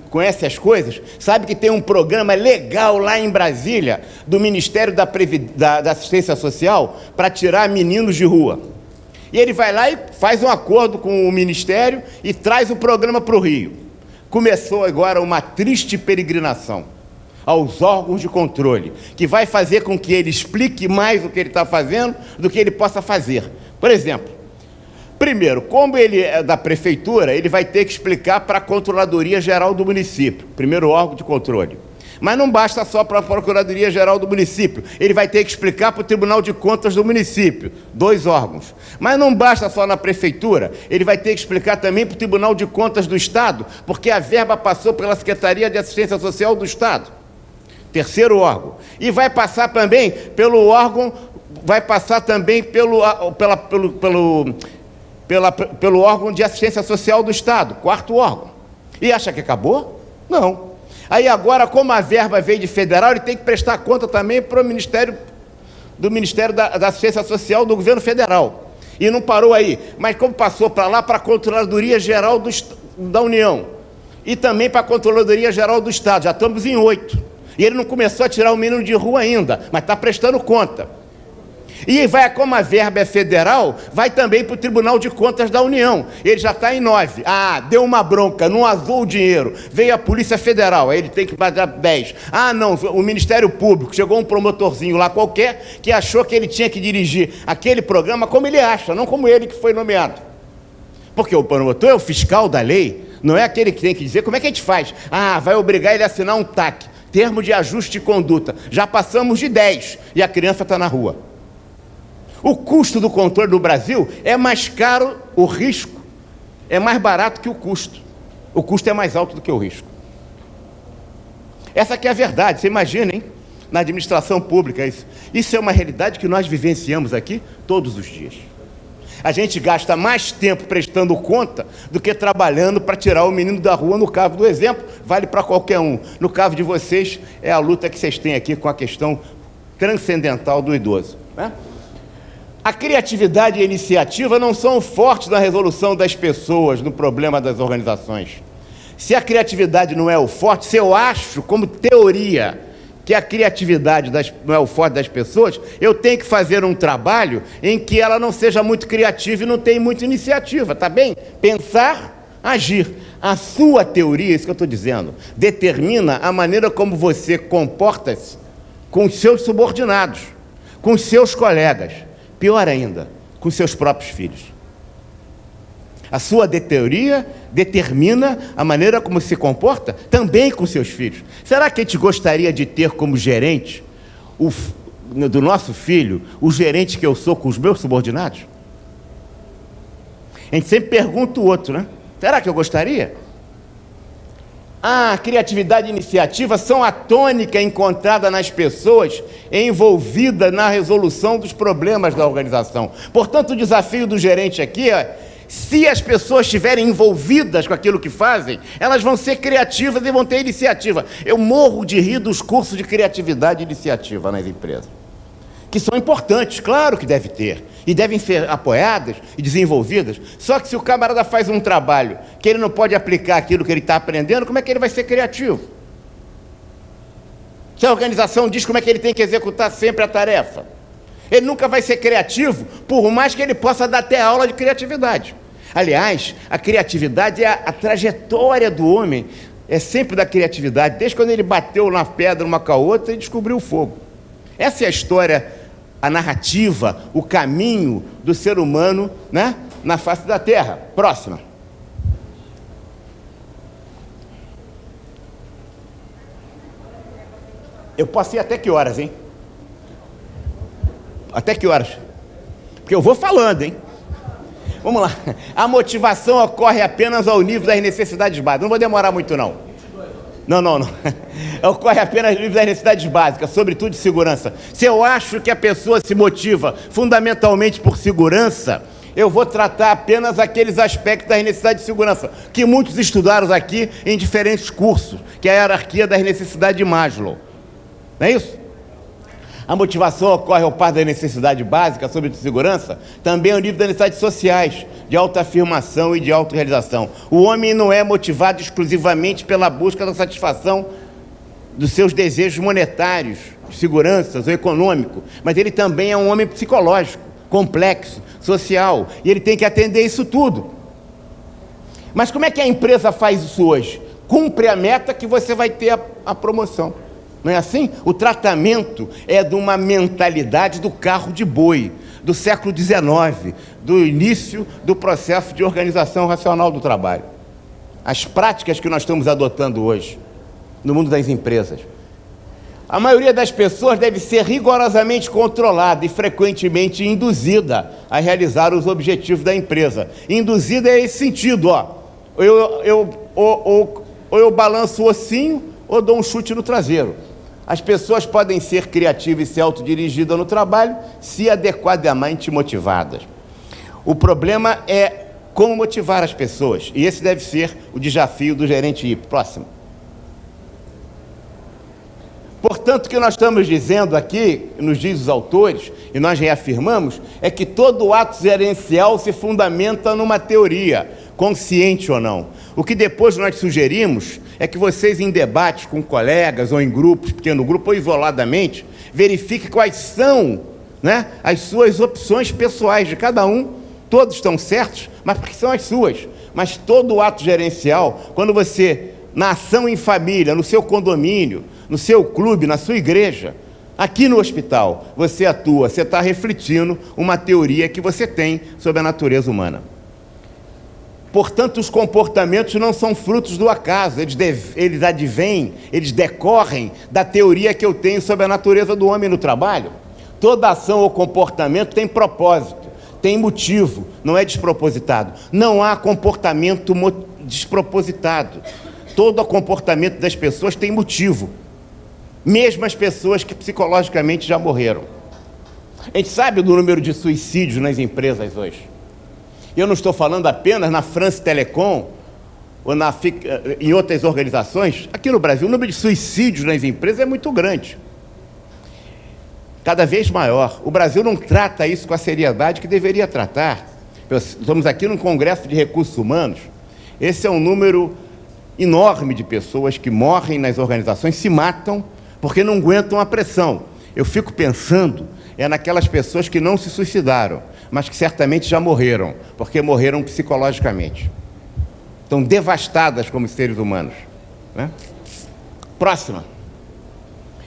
conhece as coisas, sabe que tem um programa legal lá em Brasília, do Ministério da Assistência Social, para tirar meninos de rua. E ele vai lá e faz um acordo com o Ministério e traz o programa para o Rio. Começou agora uma triste peregrinação aos órgãos de controle, que vai fazer com que ele explique mais o que ele está fazendo do que ele possa fazer. Por exemplo, primeiro, como ele é da prefeitura, ele vai ter que explicar para a Controladoria Geral do município, primeiro órgão de controle. Mas não basta só para a Procuradoria Geral do município, ele vai ter que explicar para o Tribunal de Contas do município, 2 órgãos. Mas não basta só na prefeitura, ele vai ter que explicar também para o Tribunal de Contas do Estado, porque a verba passou pela Secretaria de Assistência Social do Estado, 3º órgão. E vai passar também pelo órgão, pelo órgão de assistência social do Estado, 4º órgão. E acha que acabou? Não. Aí agora, como a verba veio de federal, ele tem que prestar conta também para o Ministério da Assistência Social do governo federal. E não parou aí, mas como passou para lá, para a Controladoria Geral da União, e também para a Controladoria Geral do Estado, já estamos em 8. E ele não começou a tirar o menino de rua ainda, mas está prestando conta. E como a verba é federal, vai também para o Tribunal de Contas da União. Ele já está em 9. Deu uma bronca, não azou o dinheiro. Veio a Polícia Federal, aí ele tem que pagar 10. Não, o Ministério Público, chegou um promotorzinho lá qualquer, que achou que ele tinha que dirigir aquele programa como ele acha, não como ele que foi nomeado. Porque o promotor é o fiscal da lei, não é aquele que tem que dizer como é que a gente faz. Vai obrigar ele a assinar um TAC, termo de ajuste de conduta. Já passamos de 10 e a criança está na rua. O custo do controle no Brasil é mais caro, o risco é mais barato que o custo. O custo é mais alto do que o risco. Essa aqui é a verdade, você imagina, hein? Na administração pública, isso é uma realidade que nós vivenciamos aqui todos os dias. A gente gasta mais tempo prestando conta do que trabalhando para tirar o menino da rua. No caso do exemplo, vale para qualquer um. No caso de vocês, é a luta que vocês têm aqui com a questão transcendental do idoso, né? A criatividade e a iniciativa não são fortes na resolução das pessoas, no problema das organizações. Se a criatividade não é o forte, se eu acho, como teoria, que a criatividade não é o forte das pessoas, eu tenho que fazer um trabalho em que ela não seja muito criativa e não tenha muita iniciativa, tá bem? Pensar, agir. A sua teoria, isso que eu estou dizendo, determina a maneira como você comporta-se com os seus subordinados, com os seus colegas, pior ainda, com os seus próprios filhos. A sua teoria determina a maneira como se comporta também com seus filhos. Será que a gente gostaria de ter como gerente do nosso filho o gerente que eu sou com os meus subordinados? A gente sempre pergunta o outro, né? Será que eu gostaria? A criatividade e iniciativa são a tônica encontrada nas pessoas envolvidas na resolução dos problemas da organização. Portanto, o desafio do gerente aqui é: se as pessoas estiverem envolvidas com aquilo que fazem, elas vão ser criativas e vão ter iniciativa. Eu morro de rir dos cursos de criatividade e iniciativa nas empresas, que são importantes, claro que deve ter, e devem ser apoiadas e desenvolvidas. Só que se o camarada faz um trabalho que ele não pode aplicar aquilo que ele está aprendendo, como é que ele vai ser criativo? Se a organização diz como é que ele tem que executar sempre a tarefa, ele nunca vai ser criativo, por mais que ele possa dar até aula de criatividade. Aliás, a criatividade é a trajetória do homem, é sempre da criatividade. Desde quando ele bateu na pedra uma com a outra e descobriu o fogo. Essa é a história, a narrativa, o caminho do ser humano, né, na face da Terra. Próxima. Eu posso ir até que horas, hein? Até que horas? Porque eu vou falando, hein? Vamos lá. A motivação ocorre apenas ao nível das necessidades básicas. Não vou demorar muito, não. Não. Ocorre apenas ao nível das necessidades básicas, sobretudo de segurança. Se eu acho que a pessoa se motiva fundamentalmente por segurança, eu vou tratar apenas aqueles aspectos das necessidades de segurança, que muitos estudaram aqui em diferentes cursos, que é a hierarquia das necessidades de Maslow. Não é isso? A motivação ocorre ao par da necessidade básica, sobre segurança, também ao nível das necessidades sociais, de autoafirmação e de autorrealização. O homem não é motivado exclusivamente pela busca da satisfação dos seus desejos monetários, de segurança ou econômico, mas ele também é um homem psicológico, complexo, social, e ele tem que atender isso tudo. Mas como é que a empresa faz isso hoje? Cumpre a meta que você vai ter a promoção. Não é assim? O tratamento é de uma mentalidade do carro de boi, do século XIX, do início do processo de organização racional do trabalho. As práticas que nós estamos adotando hoje, no mundo das empresas. A maioria das pessoas deve ser rigorosamente controlada e frequentemente induzida a realizar os objetivos da empresa. Induzida é esse sentido, ó. Ou eu balanço o ossinho ou dou um chute no traseiro. As pessoas podem ser criativas e ser autodirigidas no trabalho se adequadamente motivadas. O problema é como motivar as pessoas, e esse deve ser o desafio do gerente IP. Próximo. Portanto, o que nós estamos dizendo aqui, nos diz os autores, e nós reafirmamos, é que todo ato gerencial se fundamenta numa teoria, consciente ou não. O que depois nós sugerimos é que vocês, em debates com colegas, ou em grupos, pequeno grupo, ou isoladamente, verifiquem quais são, né, as suas opções pessoais de cada um. Todos estão certos, mas porque são as suas. Mas todo ato gerencial, quando você, na ação em família, no seu condomínio, no seu clube, na sua igreja, aqui no hospital, você atua, você está refletindo uma teoria que você tem sobre a natureza humana. Portanto, os comportamentos não são frutos do acaso, eles advêm, eles decorrem da teoria que eu tenho sobre a natureza do homem no trabalho. Toda ação ou comportamento tem propósito, tem motivo, não é despropositado. Não há comportamento despropositado. Todo comportamento das pessoas tem motivo, mesmo as pessoas que psicologicamente já morreram. A gente sabe do número de suicídios nas empresas hoje. Eu não estou falando apenas na France Telecom ou em outras organizações. Aqui no Brasil, o número de suicídios nas empresas é muito grande. Cada vez maior. O Brasil não trata isso com a seriedade que deveria tratar. Estamos aqui num Congresso de Recursos Humanos. Esse é um número enorme de pessoas que morrem nas organizações, se matam porque não aguentam a pressão. Eu fico pensando naquelas pessoas que não se suicidaram, mas que certamente já morreram, porque morreram psicologicamente. Estão devastadas como seres humanos, né? Próxima.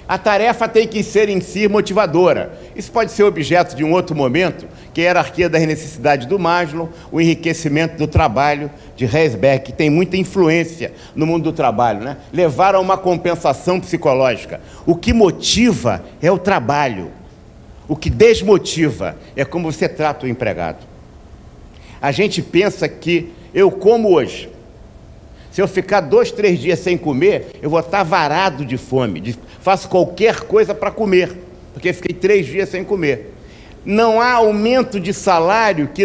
A tarefa tem que ser em si motivadora. Isso pode ser objeto de um outro momento, que é a hierarquia das necessidades do Maslow, o enriquecimento do trabalho de Herzberg, que tem muita influência no mundo do trabalho, né? Levar a uma compensação psicológica. O que motiva é o trabalho. O que desmotiva é como você trata o empregado. A gente pensa que eu como hoje. Se eu ficar 2, 3 dias sem comer, eu vou estar varado de fome. Faço qualquer coisa para comer, porque fiquei 3 dias sem comer. Não há aumento de salário que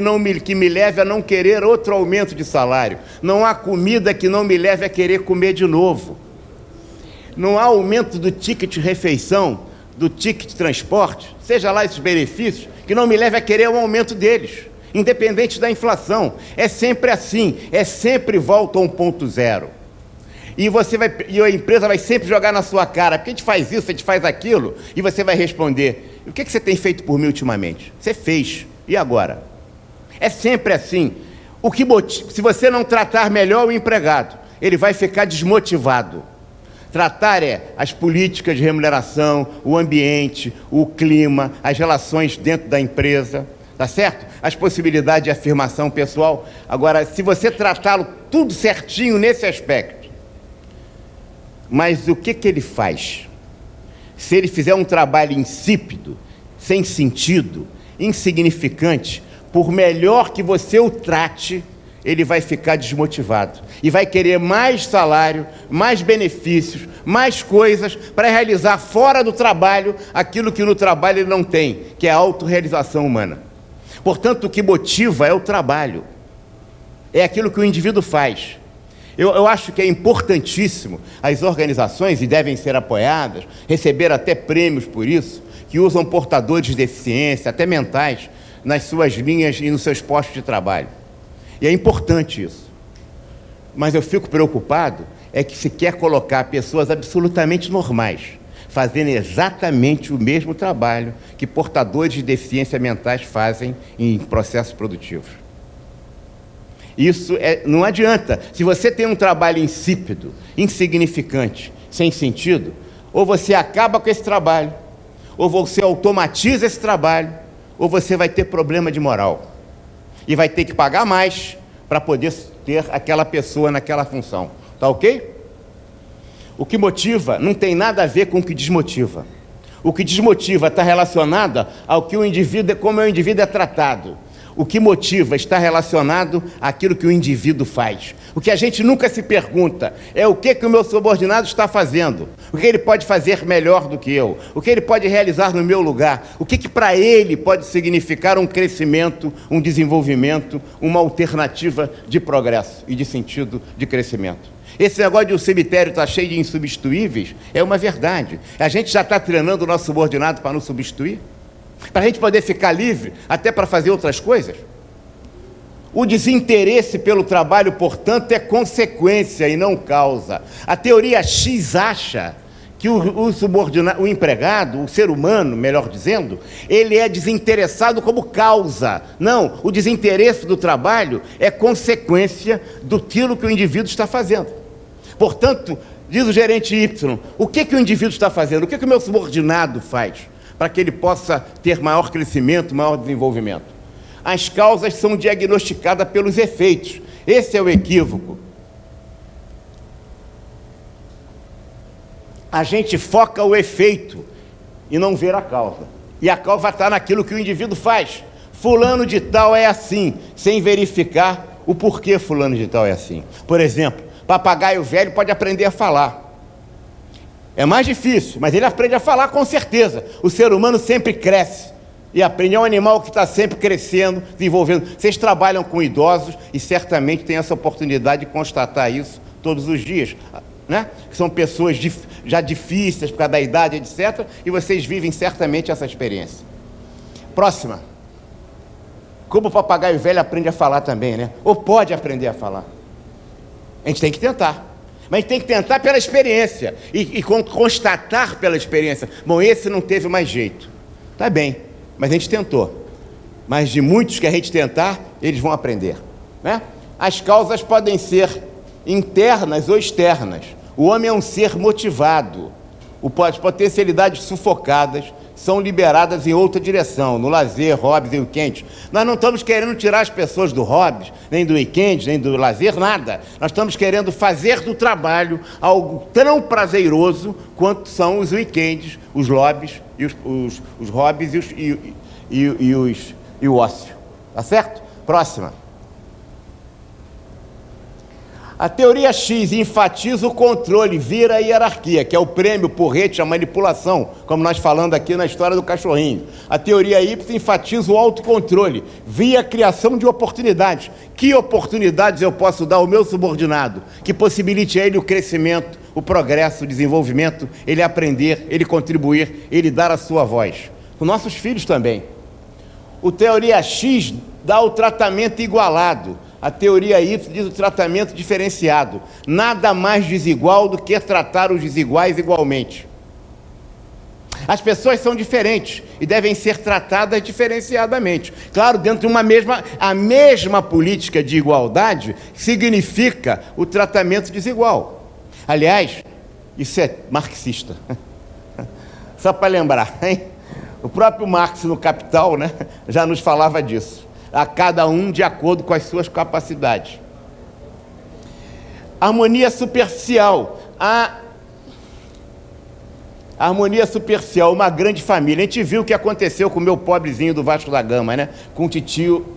me leve a não querer outro aumento de salário. Não há comida que não me leve a querer comer de novo. Não há aumento do ticket de refeição, do ticket de transporte, seja lá esses benefícios, que não me leve a querer um aumento deles, independente da inflação. É sempre assim, sempre volta a um ponto zero. E a empresa vai sempre jogar na sua cara, porque a gente faz isso, a gente faz aquilo, e você vai responder: o que você tem feito por mim ultimamente? Você fez, e agora? É sempre assim. Se você não tratar melhor o empregado, ele vai ficar desmotivado. Tratar as políticas de remuneração, o ambiente, o clima, as relações dentro da empresa, tá certo? As possibilidades de afirmação pessoal. Agora, se você tratá-lo tudo certinho nesse aspecto, mas o que ele faz? Se ele fizer um trabalho insípido, sem sentido, insignificante, por melhor que você o trate, ele vai ficar desmotivado e vai querer mais salário, mais benefícios, mais coisas para realizar fora do trabalho aquilo que no trabalho ele não tem, que é a autorrealização humana. Portanto, o que motiva é o trabalho, é aquilo que o indivíduo faz. Eu acho que é importantíssimo as organizações, e devem ser apoiadas, receber até prêmios por isso, que usam portadores de deficiência, até mentais, nas suas linhas e nos seus postos de trabalho. E é importante isso. Mas eu fico preocupado que se quer colocar pessoas absolutamente normais, fazendo exatamente o mesmo trabalho que portadores de deficiência mentais fazem em processos produtivos. Isso não adianta. Se você tem um trabalho insípido, insignificante, sem sentido, ou você acaba com esse trabalho, ou você automatiza esse trabalho, ou você vai ter problema de moral. E vai ter que pagar mais para poder ter aquela pessoa naquela função. Tá ok? O que motiva não tem nada a ver com o que desmotiva. O que desmotiva está relacionado ao que o indivíduo, como o indivíduo é tratado. O que motiva está relacionado àquilo que o indivíduo faz. O que a gente nunca se pergunta é o que o meu subordinado está fazendo, o que ele pode fazer melhor do que eu, o que ele pode realizar no meu lugar, o que para ele pode significar um crescimento, um desenvolvimento, uma alternativa de progresso e de sentido de crescimento. Esse negócio de o cemitério está cheio de insubstituíveis é uma verdade. A gente já está treinando o nosso subordinado para nos substituir? Para a gente poder ficar livre, até para fazer outras coisas? O desinteresse pelo trabalho, portanto, é consequência e não causa. A teoria X acha que o empregado, o ser humano, melhor dizendo, ele é desinteressado como causa. Não, o desinteresse do trabalho é consequência daquilo que o indivíduo está fazendo. Portanto, diz o gerente Y, o que o indivíduo está fazendo? O que o meu subordinado faz para que ele possa ter maior crescimento, maior desenvolvimento? As causas são diagnosticadas pelos efeitos. Esse é o equívoco. A gente foca o efeito e não vê a causa. E a causa está naquilo que o indivíduo faz. Fulano de tal é assim, sem verificar o porquê fulano de tal é assim. Por exemplo, papagaio velho pode aprender a falar. É mais difícil, mas ele aprende a falar com certeza. O ser humano sempre cresce, E aprende. É um animal que está sempre crescendo, desenvolvendo. Vocês trabalham com idosos e certamente têm essa oportunidade de constatar isso todos os dias, né? Que são pessoas já difíceis por causa da idade, etc. E vocês vivem certamente essa experiência. Próxima. Como o papagaio velho aprende a falar também, né? Ou pode aprender a falar. A gente tem que tentar. Mas a gente tem que tentar pela experiência. E constatar pela experiência. Bom, esse não teve mais jeito. Tá bem, mas a gente tentou. Mas de muitos que a gente tentar, eles vão aprender, né? As causas podem ser internas ou externas. O homem é um ser motivado. As potencialidades sufocadas são liberadas em outra direção, no lazer, hobbies e weekends. Nós não estamos querendo tirar as pessoas do hobbies, nem do weekend, nem do lazer, nada. Nós estamos querendo fazer do trabalho algo tão prazeroso quanto são os weekends, os hobbies e os hobbies e o ócio. Tá certo? Próxima. A teoria X enfatiza o controle, vira a hierarquia, que é o prêmio, porrete, a manipulação, como nós falando aqui na história do cachorrinho. A teoria Y enfatiza o autocontrole, via a criação de oportunidades. Que oportunidades eu posso dar ao meu subordinado, que possibilite a ele o crescimento, o progresso, o desenvolvimento, ele aprender, ele contribuir, ele dar a sua voz. Com nossos filhos também. O teoria X dá o tratamento igualado. A teoria Y diz o tratamento diferenciado. Nada mais desigual do que tratar os desiguais igualmente. As pessoas são diferentes e devem ser tratadas diferenciadamente. Claro, dentro de a mesma política de igualdade significa o tratamento desigual. Aliás, isso é marxista. Só para lembrar, hein? O próprio Marx no Capital, né, já nos falava disso. A cada um de acordo com as suas capacidades. Harmonia superficial. A harmonia superficial, uma grande família. A gente viu o que aconteceu com o meu pobrezinho do Vasco da Gama, né? Com o titio,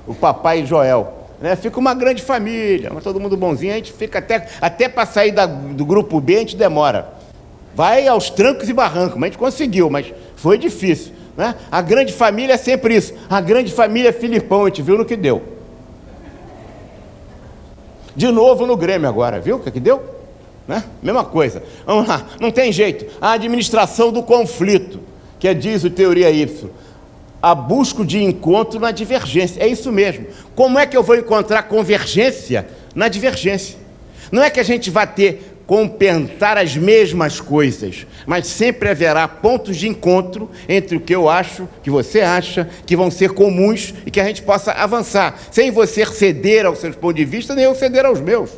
o papai Joel. Né? Fica uma grande família, todo mundo bonzinho. A gente fica até para sair do grupo B, a gente demora. Vai aos trancos e barrancos, mas a gente conseguiu, mas foi difícil. Né? A grande família é sempre isso. A grande família é Filipão, a gente viu no que deu. De novo no Grêmio agora, viu o que deu? Né? Mesma coisa. Vamos lá, não tem jeito. A administração do conflito, que diz o teoria Y, a busca de encontro na divergência. É isso mesmo. Como é que eu vou encontrar convergência na divergência? Não é que a gente vai compensar as mesmas coisas, mas sempre haverá pontos de encontro entre o que eu acho, que você acha, que vão ser comuns e que a gente possa avançar, sem você ceder aos seus pontos de vista, nem eu ceder aos meus.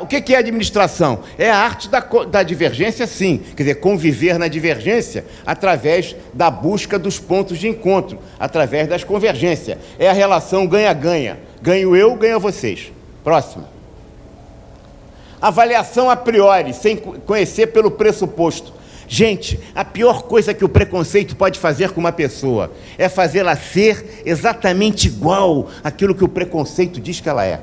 O que é administração? É a arte da divergência, sim. Quer dizer, conviver na divergência através da busca dos pontos de encontro, através das convergências. É a relação ganha-ganha. Ganho eu, ganho vocês. Próximo. Avaliação a priori, sem conhecer pelo pressuposto. Gente, a pior coisa que o preconceito pode fazer com uma pessoa é fazê-la ser exatamente igual àquilo que o preconceito diz que ela é.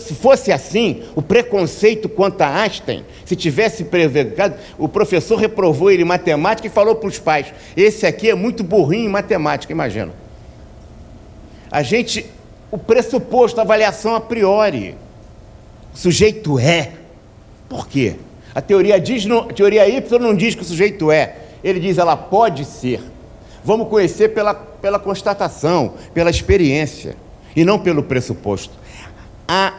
Se fosse assim, o preconceito quanto a Einstein, se tivesse prevaricado, o professor reprovou ele em matemática e falou para os pais, esse aqui é muito burrinho em matemática, imagina. O pressuposto, a avaliação a priori. O sujeito é. Por quê? A teoria Y não diz que o sujeito é. Ele diz, ela pode ser. Vamos conhecer pela constatação, pela experiência, e não pelo pressuposto. A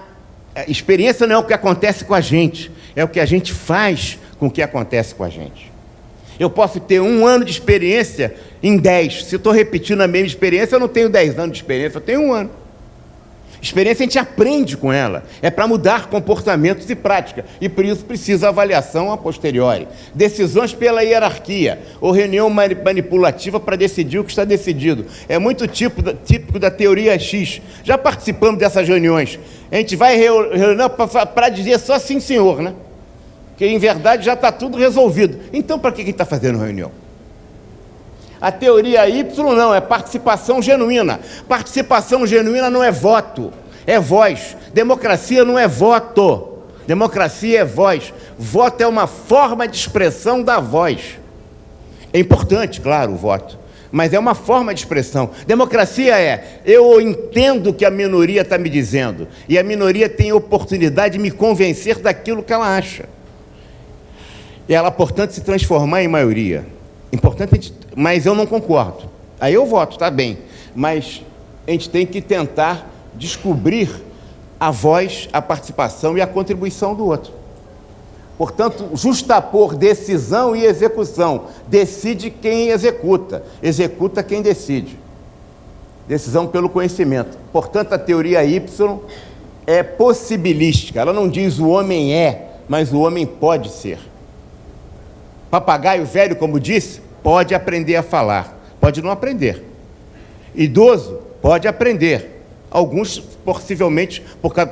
experiência não é o que acontece com a gente, é o que a gente faz com o que acontece com a gente. Eu posso ter 1 ano de experiência em 10. Se eu estou repetindo a mesma experiência, eu não tenho 10 anos de experiência, eu tenho 1 ano. Experiência a gente aprende com ela, é para mudar comportamentos e prática, e por isso precisa avaliação a posteriori. Decisões pela hierarquia, ou reunião manipulativa para decidir o que está decidido. É muito típico da teoria X. Já participamos dessas reuniões. A gente vai reunião para dizer só sim, senhor, né? Que em verdade já está tudo resolvido. Então, para que a gente está fazendo reunião? A teoria Y não, é participação genuína. Participação genuína não é voto, é voz. Democracia não é voto, democracia é voz. Voto é uma forma de expressão da voz. É importante, claro, o voto, mas é uma forma de expressão. Democracia é, eu entendo o que a minoria está me dizendo, e a minoria tem oportunidade de me convencer daquilo que ela acha. E ela, portanto, se transformar em maioria. Importante, mas eu não concordo. Aí eu voto, tá bem. Mas a gente tem que tentar descobrir a voz, a participação e a contribuição do outro. Portanto, justapor decisão e execução. Decide quem executa, executa quem decide. Decisão pelo conhecimento. Portanto, a teoria Y é possibilística. Ela não diz o homem é, mas o homem pode ser. Papagaio velho, como disse, pode aprender a falar, pode não aprender. Idoso pode aprender. Alguns, possivelmente,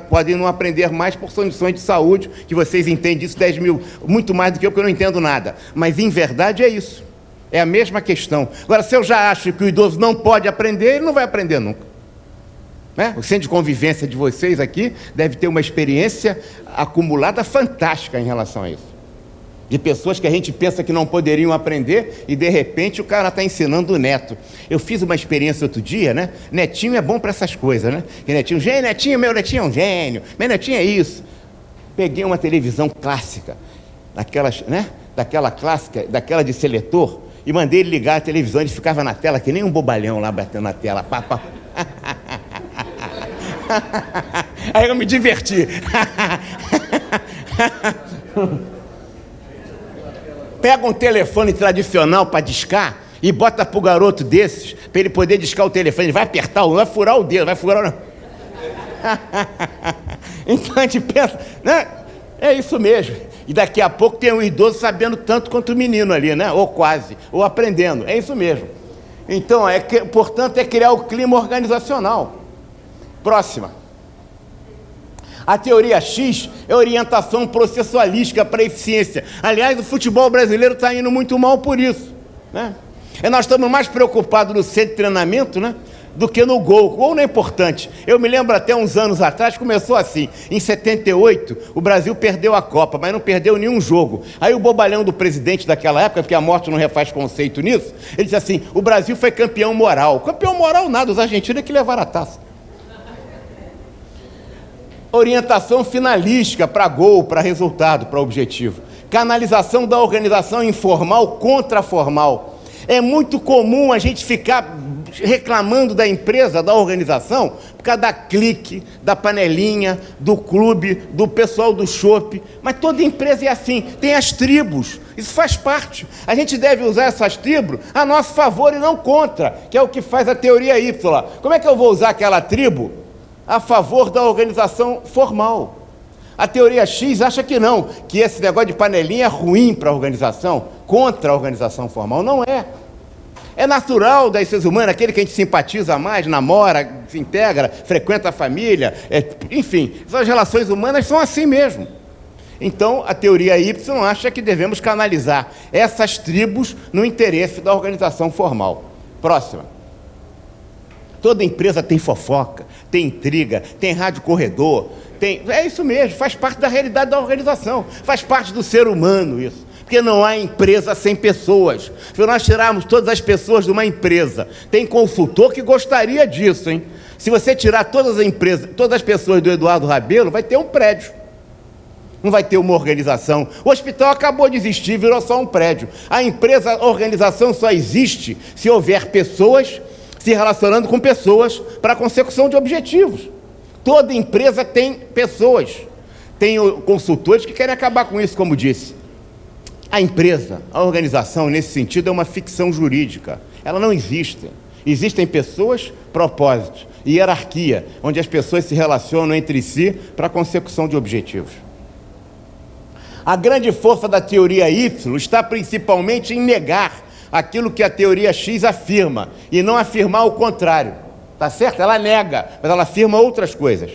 podem não aprender mais por condições de saúde, que vocês entendem isso 10 mil, muito mais do que eu, porque eu não entendo nada. Mas, em verdade, é isso. É a mesma questão. Agora, se eu já acho que o idoso não pode aprender, ele não vai aprender nunca. Né? O centro de convivência de vocês aqui deve ter uma experiência acumulada fantástica em relação a isso. De pessoas que a gente pensa que não poderiam aprender e, de repente, o cara está ensinando o neto. Eu fiz uma experiência outro dia, né? Netinho é bom para essas coisas, né? Que netinho, meu netinho é um gênio, meu netinho é isso. Peguei uma televisão clássica, daquela clássica, daquela de seletor, e mandei ele ligar a televisão, ele ficava na tela que nem um bobalhão lá batendo na tela. Pá. Aí eu me diverti. Pega um telefone tradicional para discar e bota para o garoto desses, para ele poder discar o telefone. Ele vai apertar, vai furar o dedo, vai furar o... Então a gente pensa, né? É isso mesmo. E daqui a pouco tem um idoso sabendo tanto quanto o menino ali, né? Ou quase, ou aprendendo. É isso mesmo. Então, portanto, é criar o clima organizacional. Próxima. A teoria X é orientação processualística para a eficiência. Aliás, o futebol brasileiro está indo muito mal por isso, né? Nós estamos mais preocupados no centro de treinamento, né, do que no gol. O gol não é importante. Eu me lembro até uns anos atrás, começou assim. Em 78, o Brasil perdeu a Copa, mas não perdeu nenhum jogo. Aí o bobalhão do presidente daquela época, porque a morte não refaz conceito nisso, ele disse assim, o Brasil foi campeão moral. Campeão moral nada, os argentinos é que levaram a taça. Orientação finalística para gol, para resultado, para objetivo. Canalização da organização informal contra a formal. É muito comum a gente ficar reclamando da empresa, da organização, por causa da clique, da panelinha, do clube, do pessoal do chopp. Mas toda empresa é assim, tem as tribos, isso faz parte. A gente deve usar essas tribos a nosso favor e não contra, que é o que faz a teoria Y. Como é que eu vou usar aquela tribo a favor da organização formal? A teoria X acha que não, que esse negócio de panelinha é ruim para a organização, contra a organização formal. Não é. É natural das seres humanos, aquele que a gente simpatiza mais, namora, se integra, frequenta a família, enfim, as relações humanas são assim mesmo. Então, a teoria Y acha que devemos canalizar essas tribos no interesse da organização formal. Próxima. Toda empresa tem fofoca, tem intriga, tem rádio corredor, é isso mesmo, faz parte da realidade da organização, faz parte do ser humano isso, porque não há empresa sem pessoas. Se nós tirarmos todas as pessoas de uma empresa, tem consultor que gostaria disso, hein? Se você tirar todas as empresas, todas as pessoas do Eduardo Rabelo, vai ter um prédio, não vai ter uma organização. O hospital acabou de existir, virou só um prédio. A empresa, a organização só existe se houver pessoas se relacionando com pessoas para a consecução de objetivos. Toda empresa tem pessoas. Tem consultores que querem acabar com isso, como disse. A empresa, a organização, nesse sentido, é uma ficção jurídica. Ela não existe. Existem pessoas, propósitos e hierarquia, onde as pessoas se relacionam entre si para a consecução de objetivos. A grande força da teoria Y está principalmente em negar aquilo que a teoria X afirma, e não afirmar o contrário. Tá certo? Ela nega, mas ela afirma outras coisas.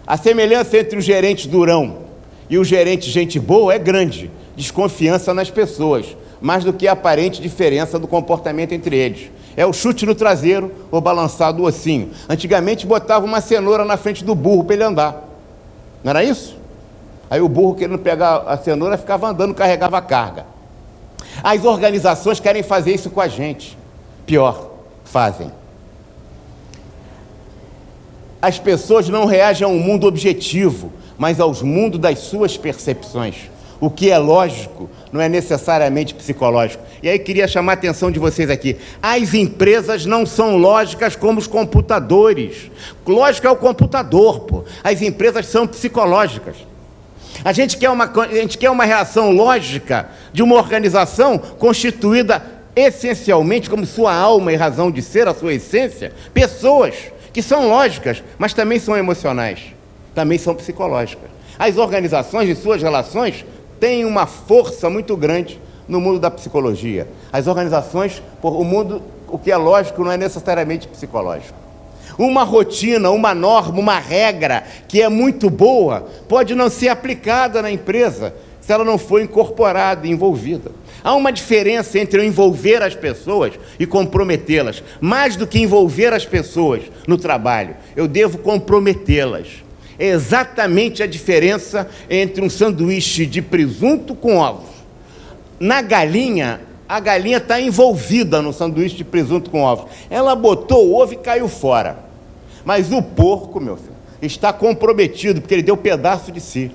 A semelhança entre o gerente durão e o gerente gente boa é grande. Desconfiança nas pessoas, mais do que a aparente diferença do comportamento entre eles. É o chute no traseiro ou balançar do ossinho. Antigamente botava uma cenoura na frente do burro para ele andar. Não era isso? Aí o burro, querendo pegar a cenoura, ficava andando, carregava a carga. As organizações querem fazer isso com a gente. Pior, fazem. As pessoas não reagem a um mundo objetivo, mas aos mundos das suas percepções. O que é lógico não é necessariamente psicológico. E aí queria chamar a atenção de vocês aqui. As empresas não são lógicas como os computadores. Lógica é o computador, pô. As empresas são psicológicas. A gente quer uma reação lógica de uma organização constituída essencialmente como sua alma e razão de ser, a sua essência, pessoas que são lógicas, mas também são emocionais, também são psicológicas. As organizações e suas relações têm uma força muito grande no mundo da psicologia. As organizações, o que é lógico não é necessariamente psicológico. Uma rotina, uma norma, uma regra que é muito boa, pode não ser aplicada na empresa se ela não for incorporada e envolvida. Há uma diferença entre eu envolver as pessoas e comprometê-las. Mais do que envolver as pessoas no trabalho, eu devo comprometê-las. É exatamente a diferença entre um sanduíche de presunto com ovos. Na galinha, a galinha está envolvida no sanduíche de presunto com ovos. Ela botou o ovo e caiu fora. Mas o porco, meu filho, está comprometido, porque ele deu um pedaço de si.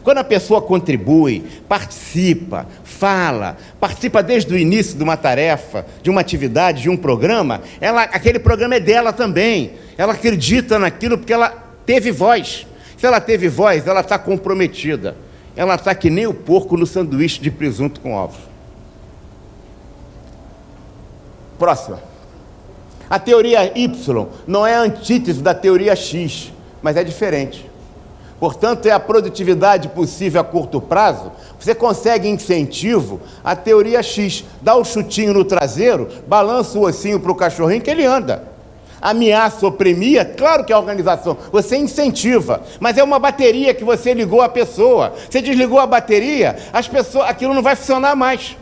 Quando a pessoa contribui, participa, fala, participa desde o início de uma tarefa, de uma atividade, de um programa, aquele programa é dela também. Ela acredita naquilo porque ela teve voz. Se ela teve voz, ela está comprometida. Ela está que nem o porco no sanduíche de presunto com ovos. Próxima. A teoria Y não é a antítese da teoria X, mas é diferente. Portanto, é a produtividade possível a curto prazo. Você consegue incentivo, a teoria X. Dá o chutinho no traseiro, balança o ossinho para o cachorrinho que ele anda. Ameaça, oprimia, claro que é a organização. Você incentiva, mas é uma bateria que você ligou à pessoa. Você desligou a bateria, aquilo não vai funcionar mais.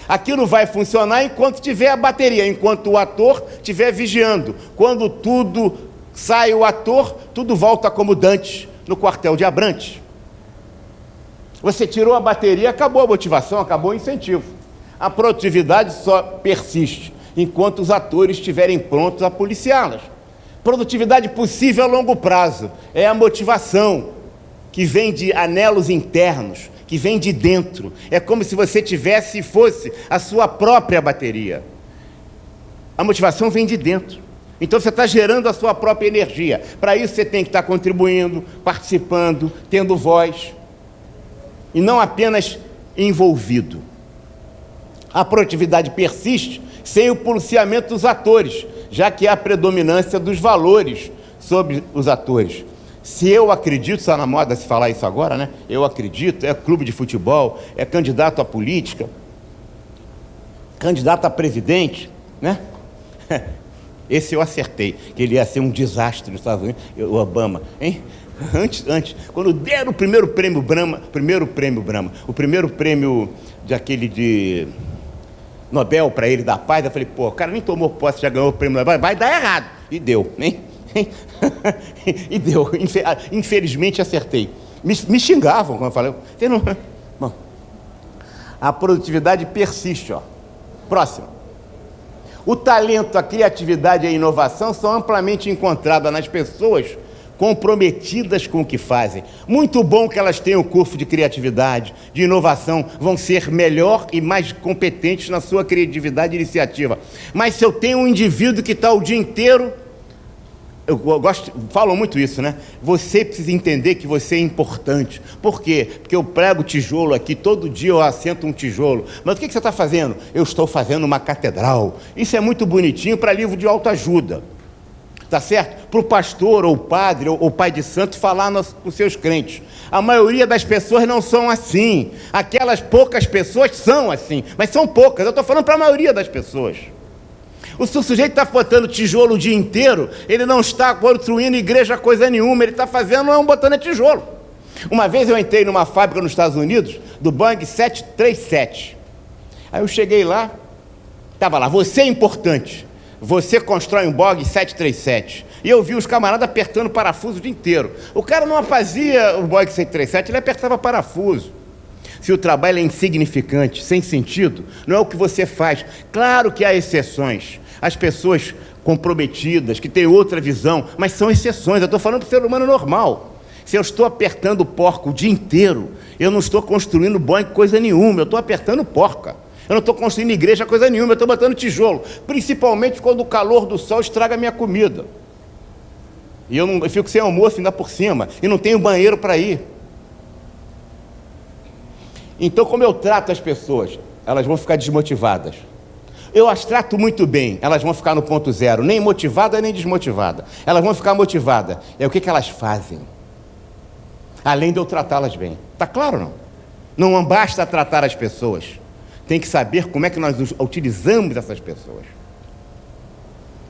Aquilo vai funcionar enquanto tiver a bateria, enquanto o ator estiver vigiando. Quando tudo sai o ator, tudo volta como dantes no quartel de Abrantes. Você tirou a bateria, acabou a motivação, acabou o incentivo. A produtividade só persiste enquanto os atores estiverem prontos a policiá-las. Produtividade possível a longo prazo é a motivação que vem de anelos internos, que vem de dentro. É como se você tivesse e fosse a sua própria bateria. A motivação vem de dentro. Então você está gerando a sua própria energia. Para isso você tem que estar contribuindo, participando, tendo voz. E não apenas envolvido. A produtividade persiste sem o policiamento dos atores, já que há a predominância dos valores sobre os atores. Se eu acredito, está na moda se falar isso agora, né? Eu acredito, é clube de futebol, é candidato à política, candidato a presidente, né? Esse eu acertei, que ele ia ser um desastre nos Estados Unidos, o Obama, hein? Antes, quando deram o primeiro prêmio Brahma, o primeiro prêmio de Nobel para ele da paz, eu falei, pô, o cara nem tomou posse, já ganhou o prêmio Nobel, vai dar errado. E deu, hein? E deu, infelizmente acertei. Me xingavam quando eu falei. Bom, a produtividade persiste, ó. Próximo. O talento, a criatividade e a inovação são amplamente encontradas nas pessoas comprometidas com o que fazem. Muito bom que elas tenham curso de criatividade, de inovação, vão ser melhor e mais competentes na sua criatividade e iniciativa. Mas se eu tenho um indivíduo que está o dia inteiro, falam muito isso, né? Você precisa entender que você é importante. Por quê? Porque eu prego tijolo aqui, todo dia eu assento um tijolo. Mas o que você está fazendo? Eu estou fazendo uma catedral. Isso é muito bonitinho para livro de autoajuda. Tá certo? Para o pastor, ou padre, ou pai de santo falar com os seus crentes. A maioria das pessoas não são assim. Aquelas poucas pessoas são assim, mas são poucas. Eu estou falando para a maioria das pessoas. O sujeito está botando tijolo o dia inteiro, ele não está construindo igreja coisa nenhuma, ele está fazendo, não botando tijolo. Uma vez eu entrei numa fábrica nos Estados Unidos, do Boeing 737. Aí eu cheguei lá, estava lá, você é importante. Você constrói um Boeing 737. E eu vi os camaradas apertando parafuso o dia inteiro. O cara não fazia o Boeing 737, ele apertava parafuso. se o trabalho é insignificante, sem sentido, não é o que você faz. Claro que há exceções. As pessoas comprometidas, que têm outra visão, mas são exceções. Eu estou falando do ser humano normal. Se eu estou apertando porca o dia inteiro, eu não estou construindo Boeing coisa nenhuma, eu estou apertando porca. Eu não estou construindo igreja coisa nenhuma, eu estou botando tijolo. Principalmente quando o calor do sol estraga a minha comida. E eu fico sem almoço ainda por cima, e não tenho banheiro para ir. Então, como eu trato as pessoas? Elas vão ficar desmotivadas. Eu as trato muito bem, elas vão ficar no ponto zero, nem motivada nem desmotivada. Elas vão ficar motivadas. É o que elas fazem, além de eu tratá-las bem. Está claro ou não? Não basta tratar as pessoas, tem que saber como é que nós utilizamos essas pessoas.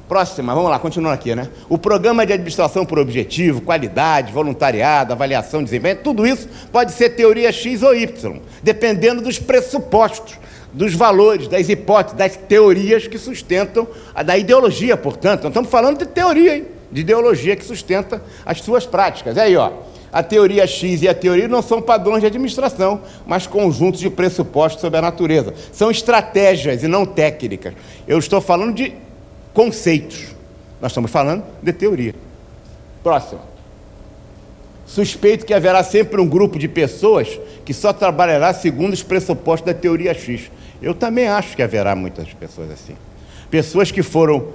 Próxima, vamos lá, continuando aqui, né? O programa de administração por objetivo, qualidade, voluntariado, avaliação de desempenho, tudo isso pode ser teoria X ou Y, dependendo dos pressupostos, dos valores, das hipóteses, das teorias que sustentam, da ideologia, portanto. Nós estamos falando de teoria, hein? De ideologia que sustenta as suas práticas. Aí, ó, a teoria X e a teoria não são padrões de administração, mas conjuntos de pressupostos sobre a natureza. São estratégias e não técnicas. Eu estou falando de conceitos. Nós estamos falando de teoria. Próximo. Suspeito que haverá sempre um grupo de pessoas que só trabalhará segundo os pressupostos da teoria X. Eu também acho que haverá muitas pessoas assim. Pessoas que foram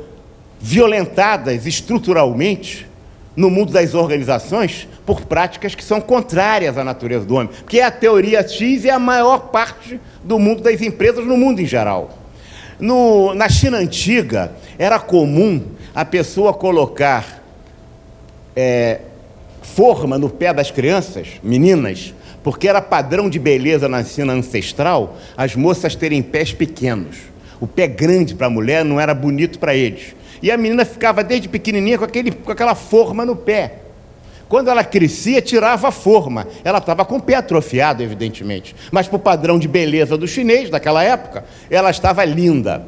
violentadas estruturalmente no mundo das organizações por práticas que são contrárias à natureza do homem. Porque a teoria X é a maior parte do mundo das empresas, no mundo em geral. Na China antiga, era comum a pessoa colocar forma no pé das crianças, meninas, porque era padrão de beleza na China ancestral as moças terem pés pequenos. O pé grande para a mulher não era bonito para eles. E a menina ficava desde pequenininha com aquela forma no pé. Quando ela crescia, tirava a forma. Ela estava com o pé atrofiado, evidentemente. Mas para o padrão de beleza do chinês daquela época, ela estava linda.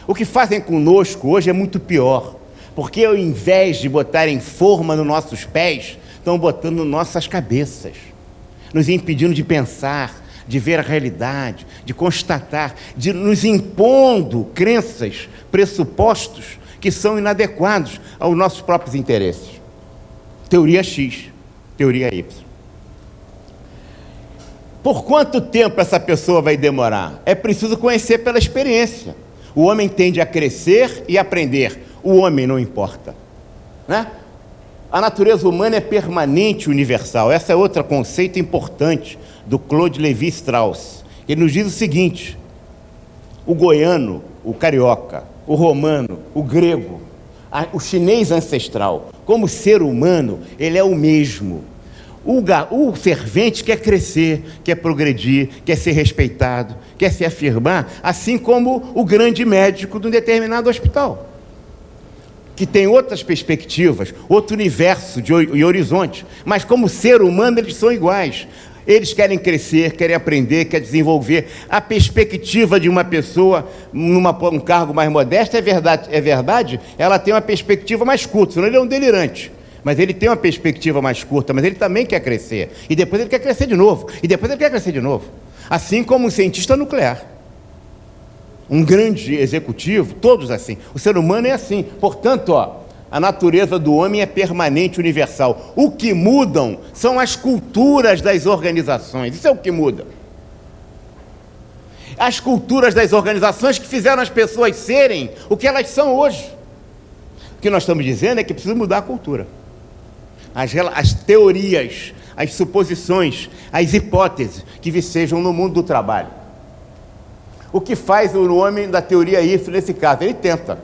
O que fazem conosco hoje é muito pior. Porque ao invés de botarem forma nos nossos pés, estão botando nas nossas cabeças, nos impedindo de pensar, de ver a realidade, de constatar, de nos impondo crenças, pressupostos que são inadequados aos nossos próprios interesses. Teoria X, teoria Y. Por quanto tempo essa pessoa vai demorar? É preciso conhecer pela experiência. O homem tende a crescer e aprender. O homem não importa, né? A natureza humana é permanente e universal. Esse é outro conceito importante do Claude Lévi-Strauss. Ele nos diz o seguinte: o goiano, o carioca, o romano, o grego, o chinês ancestral, como ser humano, ele é o mesmo. O servente quer crescer, quer progredir, quer ser respeitado, quer se afirmar, assim como o grande médico de um determinado hospital, que tem outras perspectivas, outro universo e horizonte, mas como ser humano eles são iguais. Eles querem crescer, querem aprender, querem desenvolver. A perspectiva de uma pessoa num cargo mais modesto é verdade, ela tem uma perspectiva mais curta, senão ele é um delirante. Mas ele tem uma perspectiva mais curta, mas ele também quer crescer. E depois ele quer crescer de novo, e depois ele quer crescer de novo. Assim como um cientista nuclear. Um grande executivo, todos assim. O ser humano é assim. Portanto, a natureza do homem é permanente, universal. O que mudam são as culturas das organizações. Isso é o que muda. As culturas das organizações que fizeram as pessoas serem o que elas são hoje. O que nós estamos dizendo é que precisa mudar a cultura. As teorias, as suposições, as hipóteses que vicejam no mundo do trabalho. O que faz o homem da teoria Y nesse caso? Ele tenta.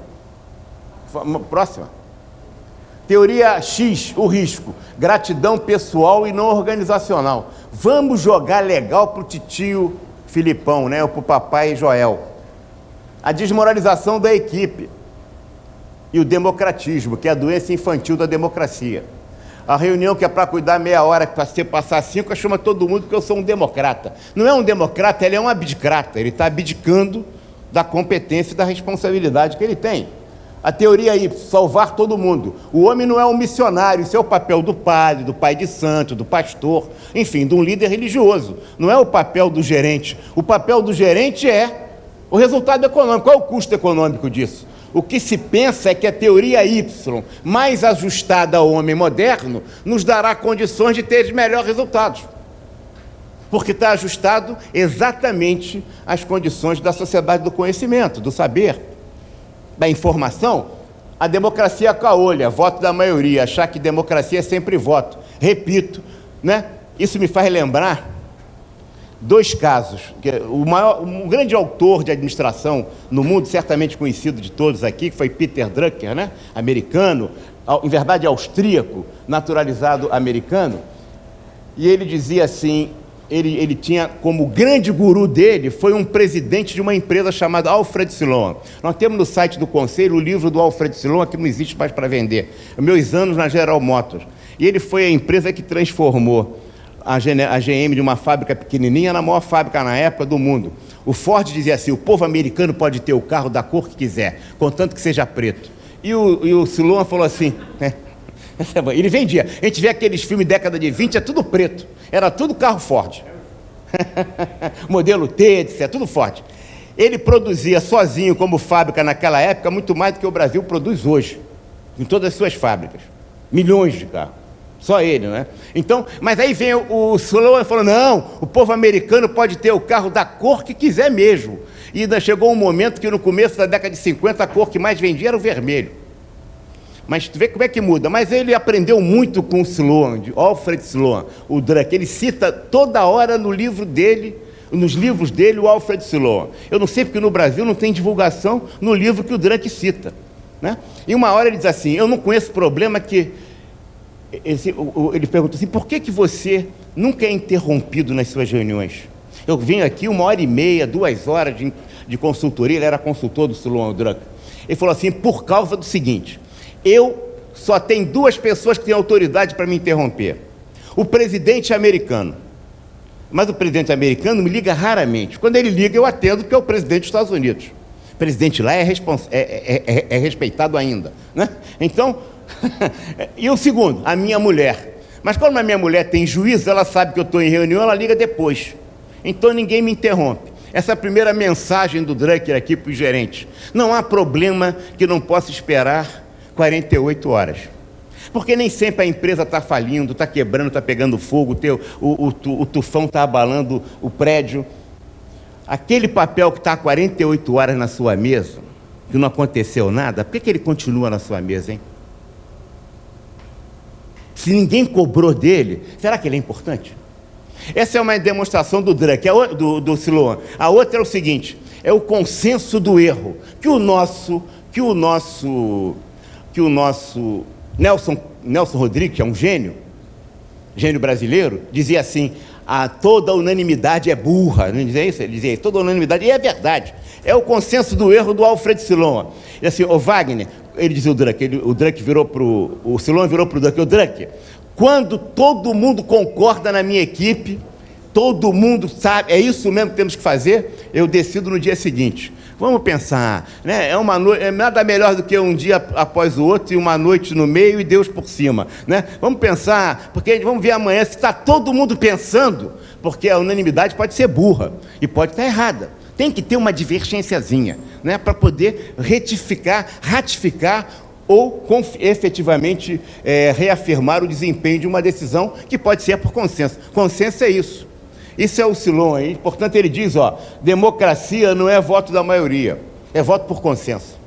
Próxima. Teoria X, o risco. Gratidão pessoal e não organizacional. Vamos jogar legal para o titio Filipão, né? Ou para o papai Joel. A desmoralização da equipe. E o democratismo, que é a doença infantil da democracia. A reunião que é para cuidar meia hora, para você passar 5, chama todo mundo porque eu sou um democrata. Não é um democrata, ele é um abdicrata. Ele está abdicando da competência e da responsabilidade que ele tem. A teoria Y, salvar todo mundo. O homem não é um missionário, isso é o papel do padre, do pai de santo, do pastor, enfim, de um líder religioso. Não é o papel do gerente. O papel do gerente é o resultado econômico. Qual é o custo econômico disso? O que se pensa é que a teoria Y, mais ajustada ao homem moderno, nos dará condições de ter melhores resultados. Porque está ajustado exatamente às condições da sociedade do conhecimento, do saber, da informação. A democracia caolha, voto da maioria, achar que democracia é sempre voto. Repito, né? Isso me faz lembrar dois casos. Um grande autor de administração no mundo, certamente conhecido de todos aqui, que foi Peter Drucker, né? Americano, em verdade austríaco, naturalizado americano, e ele dizia assim, ele tinha como grande guru dele, foi um presidente de uma empresa chamada Alfred Sloan. Nós temos no site do Conselho o livro do Alfred Sloan, que não existe mais para vender, meus anos na General Motors. E ele foi a empresa que transformou a GM de uma fábrica pequenininha na maior fábrica na época do mundo. O Ford dizia assim, o povo americano pode ter o carro da cor que quiser, contanto que seja preto. E o Sloan falou assim, né? Ele vendia. A gente vê aqueles filmes década de 20, é tudo preto. Era tudo carro Ford. Modelo T, etc. Tudo Ford. Ele produzia sozinho como fábrica naquela época muito mais do que o Brasil produz hoje. Em todas as suas fábricas. Milhões de carros. Só ele, né? Então, mas aí vem o Sloan falando, não, o povo americano pode ter o carro da cor que quiser mesmo. E ainda chegou um momento que no começo da década de 50 a cor que mais vendia era o vermelho. Mas tu vê como é que muda. Mas ele aprendeu muito com o Sloan, de Alfred Sloan, o Drucker. Ele cita toda hora no livro dele, nos livros dele, o Alfred Sloan. Eu não sei porque no Brasil não tem divulgação no livro que o Drucker cita, né? E uma hora ele diz assim, eu não conheço problema que... Ele pergunta assim, por que você nunca é interrompido nas suas reuniões? Eu venho aqui 1h30, 2 horas de consultoria, ele era consultor do Sloan Drucker. Ele falou assim, por causa do seguinte... Eu só tenho 2 pessoas que têm autoridade para me interromper. O presidente americano. Mas o presidente americano me liga raramente. Quando ele liga, eu atendo, porque é o presidente dos Estados Unidos. O presidente lá é respeitado ainda, né? Então, e o segundo, a minha mulher. Mas quando a minha mulher tem juízo, ela sabe que eu estou em reunião, ela liga depois. Então ninguém me interrompe. Essa é a primeira mensagem do Drucker aqui para os gerentes. Não há problema que não possa esperar 48 horas. Porque nem sempre a empresa está falindo, está quebrando, está pegando fogo, o tufão está abalando o prédio. Aquele papel que está 48 horas na sua mesa, que não aconteceu nada, por que ele continua na sua mesa, hein? Se ninguém cobrou dele, será que ele é importante? Essa é uma demonstração do Drucker, do Sloan. A outra é o seguinte, é o consenso do erro, que o nosso Nelson Rodrigues, que é um gênio brasileiro, dizia assim, toda unanimidade é burra, não dizia isso? Ele dizia isso, toda unanimidade, e é verdade, é o consenso do erro do Alfred Sloan. E assim, o Wagner, ele dizia o Drucker virou para o Sloan, virou para o Drucker, quando todo mundo concorda na minha equipe, todo mundo sabe, é isso mesmo que temos que fazer, eu decido no dia seguinte. Vamos pensar, né? É nada melhor do que um dia após o outro e uma noite no meio e Deus por cima, né? Vamos pensar, porque vamos ver amanhã se está todo mundo pensando, porque a unanimidade pode ser burra e pode estar errada. Tem que ter uma divergênciazinha, né? Para poder ratificar ou efetivamente reafirmar o desempenho de uma decisão que pode ser por consenso. Consenso é isso. Isso é o Sloan aí, portanto ele diz, democracia não é voto da maioria, é voto por consenso.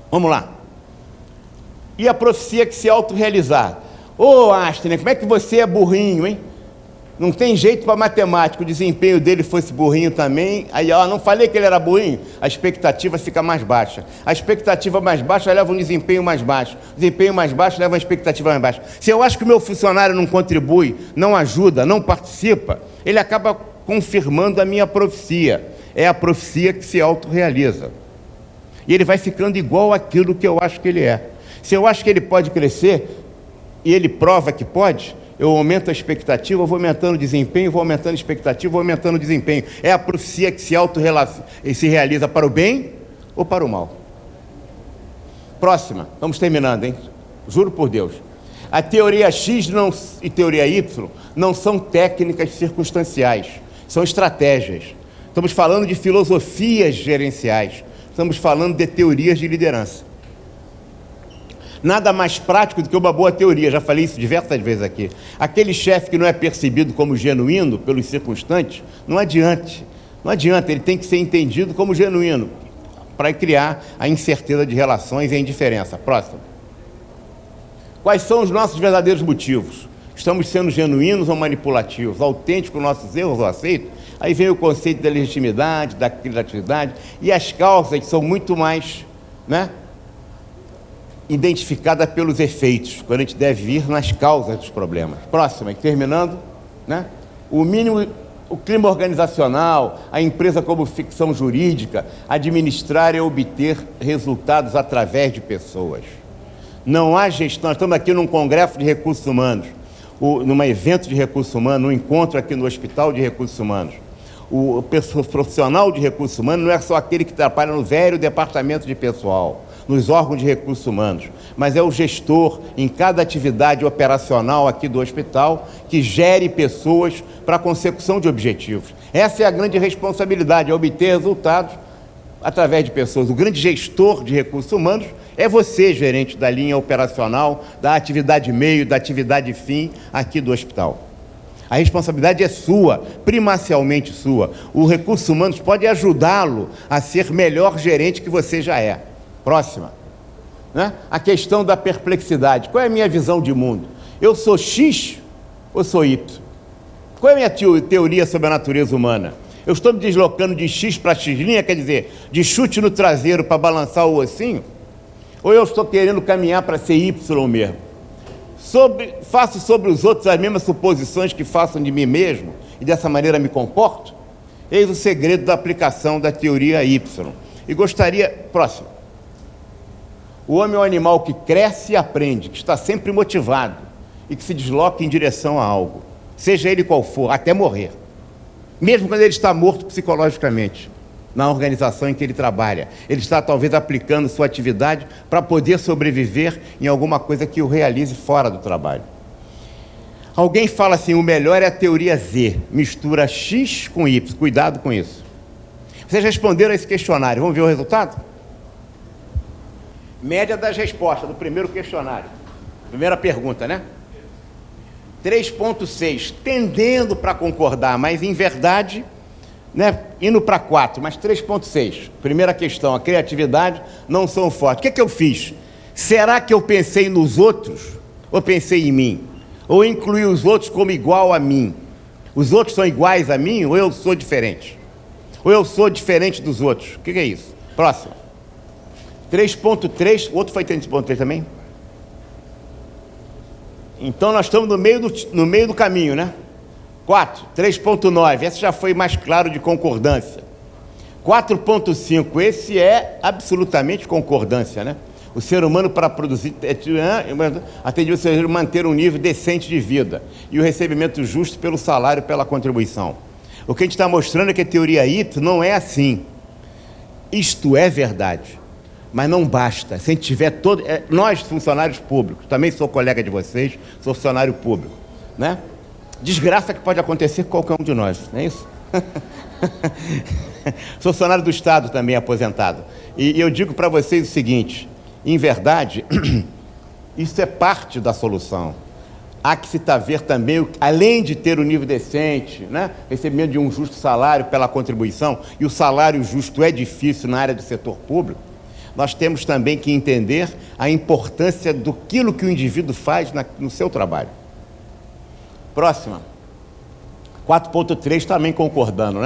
Vamos lá. E a profecia que se autorrealizar. Einstein, como é que você é burrinho, hein? Não tem jeito para matemática, o desempenho dele fosse burrinho também, aí não falei que ele era burrinho, a expectativa fica mais baixa. A expectativa mais baixa leva um desempenho mais baixo. O desempenho mais baixo leva uma expectativa mais baixa. Se eu acho que o meu funcionário não contribui, não ajuda, não participa, ele acaba confirmando a minha profecia. É a profecia que se autorrealiza. E ele vai ficando igual àquilo que eu acho que ele é. Se eu acho que ele pode crescer, e ele prova que pode, eu aumento a expectativa, eu vou aumentando o desempenho, vou aumentando a expectativa, vou aumentando o desempenho. É a profecia que se realiza para o bem ou para o mal. Próxima, vamos terminando, hein? Juro por Deus. A teoria X e teoria Y não são técnicas circunstanciais, são estratégias. Estamos falando de filosofias gerenciais, estamos falando de teorias de liderança. Nada mais prático do que uma boa teoria, já falei isso diversas vezes aqui. Aquele chefe que não é percebido como genuíno pelos circunstantes, não adianta, ele tem que ser entendido como genuíno, para criar a incerteza de relações e a indiferença. Próximo. Quais são os nossos verdadeiros motivos? Estamos sendo genuínos ou manipulativos, autênticos nossos erros ou aceitos? Aí vem o conceito da legitimidade, da criatividade, e as causas que são muito mais, identificadas pelos efeitos, quando a gente deve ir nas causas dos problemas. Próximo, terminando, o mínimo, o clima organizacional, a empresa como ficção jurídica, administrar e obter resultados através de pessoas. Não há gestão. Nós estamos aqui num congresso de recursos humanos, num evento de recursos humanos, num encontro aqui no Hospital de Recursos Humanos. O profissional de recursos humanos não é só aquele que trabalha no velho departamento de pessoal, nos órgãos de recursos humanos, mas é o gestor em cada atividade operacional aqui do hospital que gere pessoas para a consecução de objetivos. Essa é a grande responsabilidade, é obter resultados através de pessoas. O grande gestor de recursos humanos é você, gerente da linha operacional, da atividade meio, da atividade fim aqui do hospital. A responsabilidade é sua, primacialmente sua. O Recursos Humanos pode ajudá-lo a ser melhor gerente que você já é. Próxima. A questão da perplexidade. Qual é a minha visão de mundo? Eu sou X ou sou Y? Qual é a minha teoria sobre a natureza humana? Eu estou me deslocando de X para X', quer dizer, de chute no traseiro para balançar o ossinho? Ou eu estou querendo caminhar para ser Y mesmo? Faço sobre os outros as mesmas suposições que faço de mim mesmo e dessa maneira me comporto? Eis o segredo da aplicação da teoria Y. E gostaria... Próximo. O homem é um animal que cresce e aprende, que está sempre motivado e que se desloca em direção a algo, seja ele qual for, até morrer. Mesmo quando ele está morto psicologicamente, na organização em que ele trabalha. Ele está talvez aplicando sua atividade para poder sobreviver em alguma coisa que o realize fora do trabalho. Alguém fala assim, o melhor é a teoria Z, mistura X com Y, cuidado com isso. Vocês responderam a esse questionário, vamos ver o resultado? Média das respostas do primeiro questionário. Primeira pergunta, 3,6, tendendo para concordar, mas em verdade, indo para 4, mas 3,6. Primeira questão, a criatividade não são fortes. O que eu fiz? Será que eu pensei nos outros ou pensei em mim? Ou incluí os outros como igual a mim? Os outros são iguais a mim ou eu sou diferente? Ou eu sou diferente dos outros? O que é isso? Próximo. 3,3, o outro foi 3,3 também? Então nós estamos no meio do caminho, 4, 3,9, esse já foi mais claro de concordância. 4,5, esse é absolutamente concordância, O ser humano para produzir, atendeu a manter um nível decente de vida e o recebimento justo pelo salário, pela contribuição. O que a gente está mostrando é que a teoria Y não é assim. Isto é verdade, mas não basta. Se a gente tiver nós funcionários públicos, também sou colega de vocês, sou funcionário público, desgraça que pode acontecer com qualquer um de nós, não é isso? Sou funcionário do Estado também, aposentado. E eu digo para vocês o seguinte, em verdade, isso é parte da solução. Há que se ver também, além de ter um nível decente, recebimento de um justo salário pela contribuição, e o salário justo é difícil na área do setor público, nós temos também que entender a importância daquilo que o indivíduo faz no seu trabalho. Próxima. 4,3 também concordando,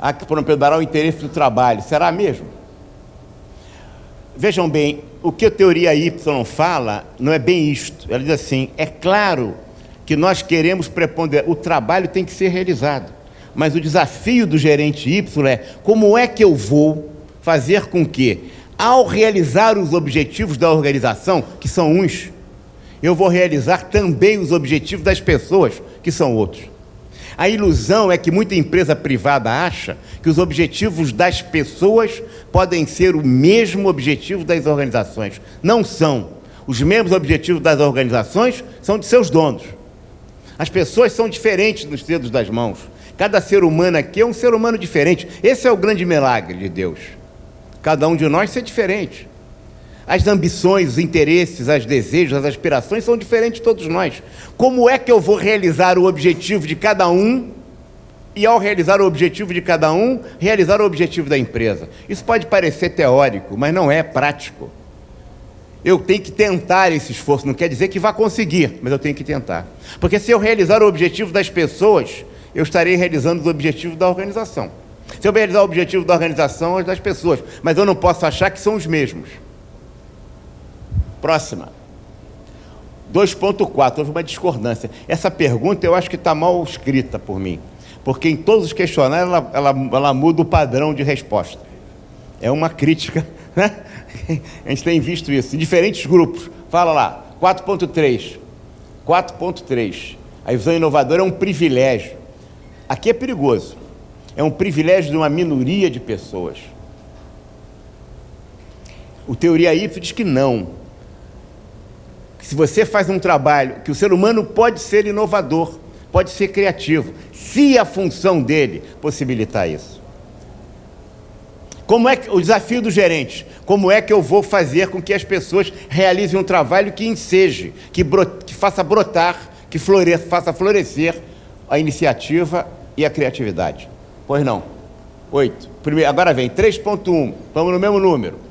Há que dará o interesse do trabalho. Será mesmo? Vejam bem, o que a teoria Y fala não é bem isto. Ela diz assim, é claro que nós queremos preponderar, o trabalho tem que ser realizado, mas o desafio do gerente Y é como é que eu vou fazer com que, ao realizar os objetivos da organização, que são uns, eu vou realizar também os objetivos das pessoas, que são outros. A ilusão é que muita empresa privada acha que os objetivos das pessoas podem ser o mesmo objetivo das organizações. Não são. Os mesmos objetivos das organizações são de seus donos. As pessoas são diferentes nos dedos das mãos. Cada ser humano aqui é um ser humano diferente. Esse é o grande milagre de Deus. Cada um de nós ser diferente. As ambições, os interesses, os desejos, as aspirações são diferentes de todos nós. Como é que eu vou realizar o objetivo de cada um e, ao realizar o objetivo de cada um, realizar o objetivo da empresa? Isso pode parecer teórico, mas não é prático. Eu tenho que tentar esse esforço, não quer dizer que vá conseguir, mas eu tenho que tentar. Porque se eu realizar o objetivo das pessoas, eu estarei realizando os objetivos da organização. Se eu realizar o objetivo da organização, é das pessoas, mas eu não posso achar que são os mesmos. Próxima. 2.4, houve uma discordância. Essa pergunta eu acho que está mal escrita por mim, porque em todos os questionários ela muda o padrão de resposta. É uma crítica, né? A gente tem visto isso em diferentes grupos. Fala lá, 4.3. 4.3. A visão inovadora é um privilégio. Aqui é perigoso. É um privilégio de uma minoria de pessoas. O Teoria Y diz que não. Se você faz um trabalho, que o ser humano pode ser inovador, pode ser criativo, se a função dele possibilitar isso. Como é que o desafio do gerente? Como é que eu vou fazer com que as pessoas realizem um trabalho que enseje, que faça brotar, que faça florescer a iniciativa e a criatividade? Pois não. 8. Agora vem 3.1, vamos no mesmo número.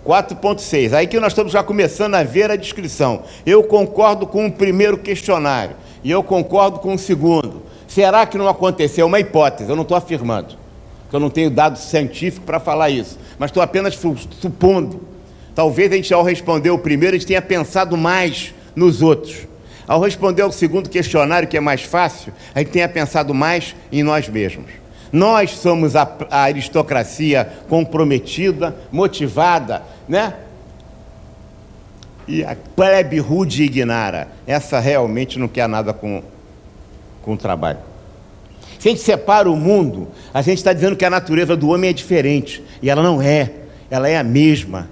4.6, aí que nós estamos já começando a ver a descrição. Eu concordo com o primeiro questionário, e eu concordo com o segundo. Será que não aconteceu? É uma hipótese, eu não estou afirmando, porque eu não tenho dado científico para falar isso, mas estou apenas supondo. Talvez a gente, ao responder o primeiro, a gente tenha pensado mais nos outros. Ao responder ao segundo questionário, que é mais fácil, a gente tenha pensado mais em nós mesmos. Nós somos a aristocracia comprometida, motivada, né? E a plebe rude e ignara, essa realmente não quer nada com o trabalho. Se a gente separa o mundo, a gente está dizendo que a natureza do homem é diferente, e ela não é, ela é a mesma.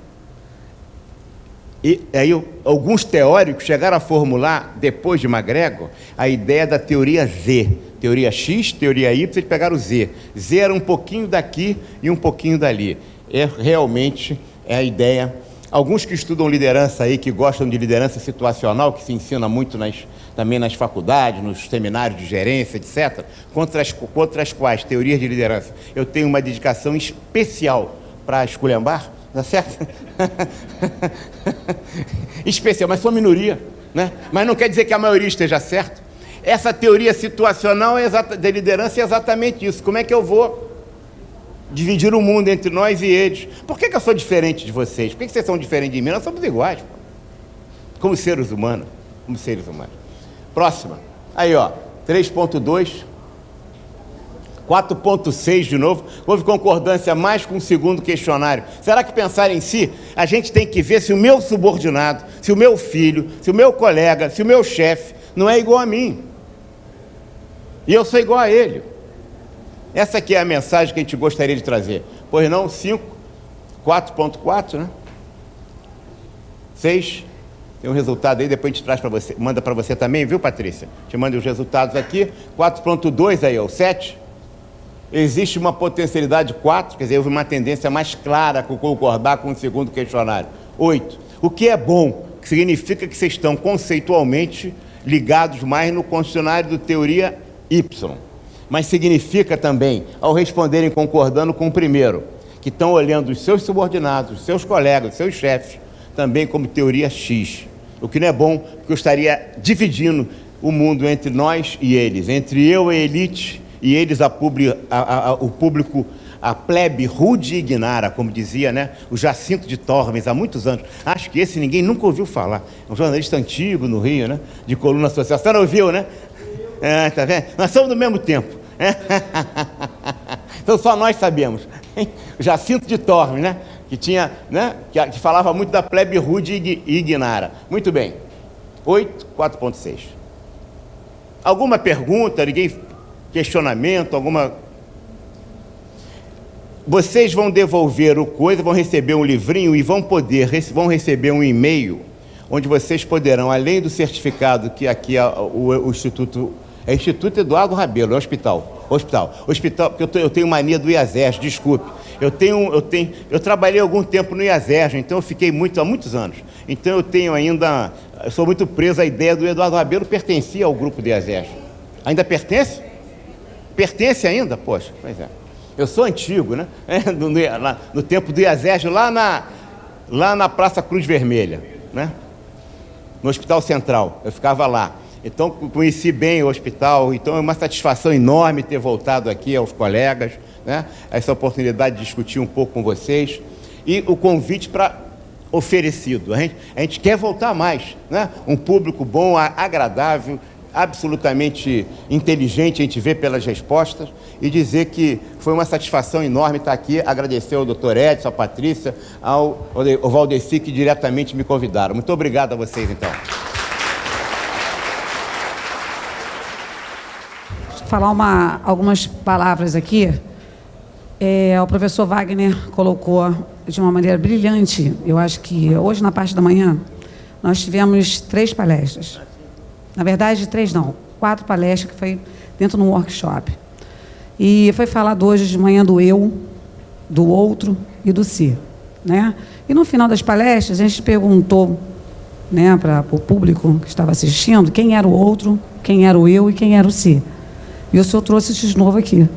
E aí alguns teóricos chegaram a formular, depois de McGregor, a ideia da teoria Z. Teoria X, teoria Y, eles pegaram o Z. Z era um pouquinho daqui e um pouquinho dali. Realmente é a ideia. Alguns que estudam liderança aí, que gostam de liderança situacional, que se ensina muito também nas faculdades, nos seminários de gerência, etc., contra as quais teorias de liderança eu tenho uma dedicação especial para esculhambar, tá certo? Especial, mas sou minoria, né? Mas não quer dizer que a maioria esteja certo. Essa teoria situacional de liderança é exatamente isso. Como é que eu vou dividir o mundo entre nós e eles? Por que eu sou diferente de vocês? Por que vocês são diferentes de mim? Nós somos iguais, pô. Como seres humanos. Como seres humanos. Próxima. Aí, ó. 3.2. 4.6 de novo. Houve concordância mais com o segundo questionário. Será que pensar em si, a gente tem que ver se o meu subordinado, se o meu filho, se o meu colega, se o meu chefe não é igual a mim? E eu sou igual a ele. Essa aqui é a mensagem que a gente gostaria de trazer. Pois não? 5, 4.4, né? 6. Tem um resultado aí, depois a gente traz para você, manda para você também, viu, Patrícia? Te manda os resultados aqui. 4.2 aí, ó, 7. Existe uma potencialidade 4, quer dizer, houve uma tendência mais clara com concordar com o segundo questionário. 8. O que é bom, que significa que vocês estão conceitualmente ligados mais no questionário do teoria Y. Mas significa também, ao responderem concordando com o primeiro, que estão olhando os seus subordinados, os seus colegas, os seus chefes, também como teoria X. O que não é bom, porque eu estaria dividindo o mundo entre nós e eles, entre eu e a elite, e eles o público, a plebe rude e ignara, como dizia, né, o Jacinto de Tormes, há muitos anos. Acho que esse ninguém nunca ouviu falar. É um jornalista antigo no Rio, né, de coluna social. Você não ouviu, né? Tá vendo? Nós somos do mesmo tempo. Então só nós sabemos. O Jacinto de Tormes, né, que tinha, né, que falava muito da plebe rude e ignara. Muito bem. 8, 4.6. Alguma pergunta? Ninguém questionamento, alguma... Vocês vão devolver o coisa, vão receber um livrinho e vão receber um e-mail onde vocês poderão, além do certificado que aqui o Instituto... É Instituto Eduardo Rabelo, é hospital, porque eu tenho mania do IASERJ, desculpe. Eu trabalhei algum tempo no IASERJ, então eu fiquei há muitos anos. Então eu sou muito preso à ideia do Eduardo Rabelo, pertencia ao grupo do IASERJ. Ainda pertence? Pertence ainda? Poxa, pois é. Eu sou antigo, né? No tempo do IASERJ, lá na Praça Cruz Vermelha, né? No Hospital Central, eu ficava lá. Então, conheci bem o hospital, então é uma satisfação enorme ter voltado aqui aos colegas, né? Essa oportunidade de discutir um pouco com vocês e o convite oferecido. A gente quer voltar mais, né? Um público bom, agradável, absolutamente inteligente, a gente vê pelas respostas, e dizer que foi uma satisfação enorme estar aqui, agradecer ao Dr. Edson, à Patrícia, ao Valdeci, que diretamente me convidaram. Muito obrigado a vocês, então. Falar algumas palavras aqui. O professor Wagner colocou de uma maneira brilhante. Eu acho que hoje, na parte da manhã, nós tivemos 3 palestras. Na verdade, 3 não, 4 palestras, que foi dentro de um workshop. E foi falado hoje de manhã do eu, do outro e do si, né? E no final das palestras, a gente perguntou, né, para o público que estava assistindo, quem era o outro, quem era o eu e quem era o si. E o senhor trouxe isso de novo aqui,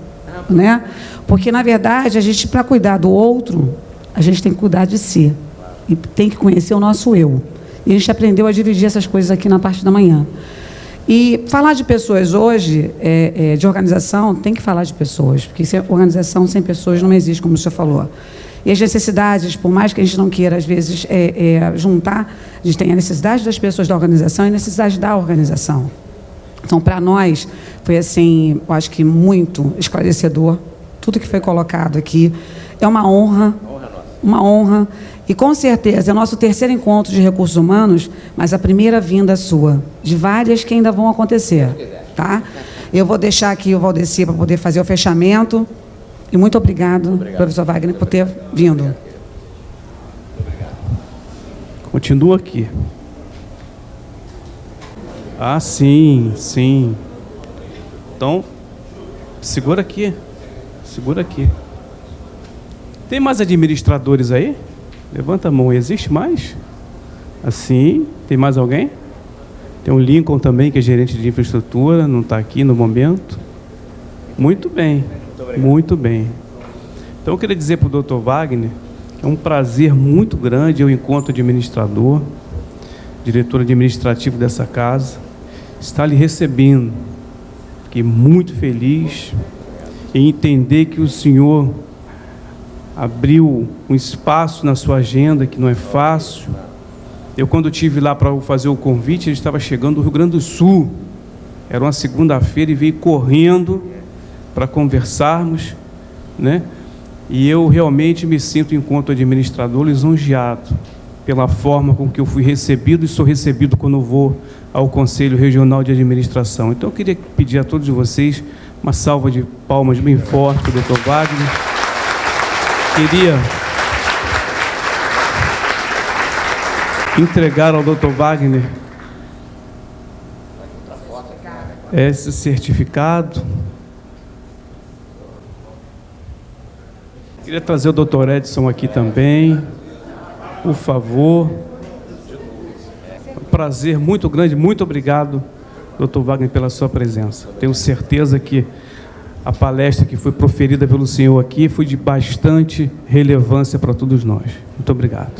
né? Porque, na verdade, a gente, para cuidar do outro, a gente tem que cuidar de si. E tem que conhecer o nosso eu. E a gente aprendeu a dividir essas coisas aqui na parte da manhã. E falar de pessoas hoje, de organização, tem que falar de pessoas, porque organização sem pessoas não existe, como o senhor falou. E as necessidades, por mais que a gente não queira, às vezes, juntar, a gente tem a necessidade das pessoas da organização e a necessidade da organização. Então, para nós, foi assim, eu acho que muito esclarecedor, tudo que foi colocado aqui. É uma honra, uma honra. E, com certeza, é o nosso 3º encontro de recursos humanos, mas a primeira vinda sua, de várias que ainda vão acontecer, tá? Eu vou deixar aqui o Valdeci para poder fazer o fechamento. E muito obrigado, professor Wagner, por ter vindo. Continua aqui. Ah, sim, sim. Então, segura aqui. Segura aqui. Tem mais administradores aí? Levanta a mão. Existe mais? Assim. Tem mais alguém? Tem o Lincoln também, que é gerente de infraestrutura, não está aqui no momento. Muito bem. Muito bem. Então, eu queria dizer para o Dr. Wagner que é um prazer muito grande eu, enquanto administrador, diretor administrativo dessa casa, estar lhe recebendo. Fiquei muito feliz em entender que o senhor abriu um espaço na sua agenda que não é fácil. Eu, quando estive lá para fazer o convite, ele estava chegando do Rio Grande do Sul. Era uma segunda-feira e veio correndo para conversarmos, né? E eu realmente me sinto, enquanto administrador, lisonjeado pela forma com que eu fui recebido e sou recebido quando eu vou ao Conselho Regional de Administração. Então, eu queria pedir a todos vocês uma salva de palmas bem forte para o Dr. Wagner. Queria entregar ao Dr. Wagner esse certificado. Queria trazer o Dr. Edson aqui também, por favor. Um prazer muito grande, muito obrigado, Dr. Wagner, pela sua presença. Tenho certeza que a palestra que foi proferida pelo senhor aqui foi de bastante relevância para todos nós. Muito obrigado.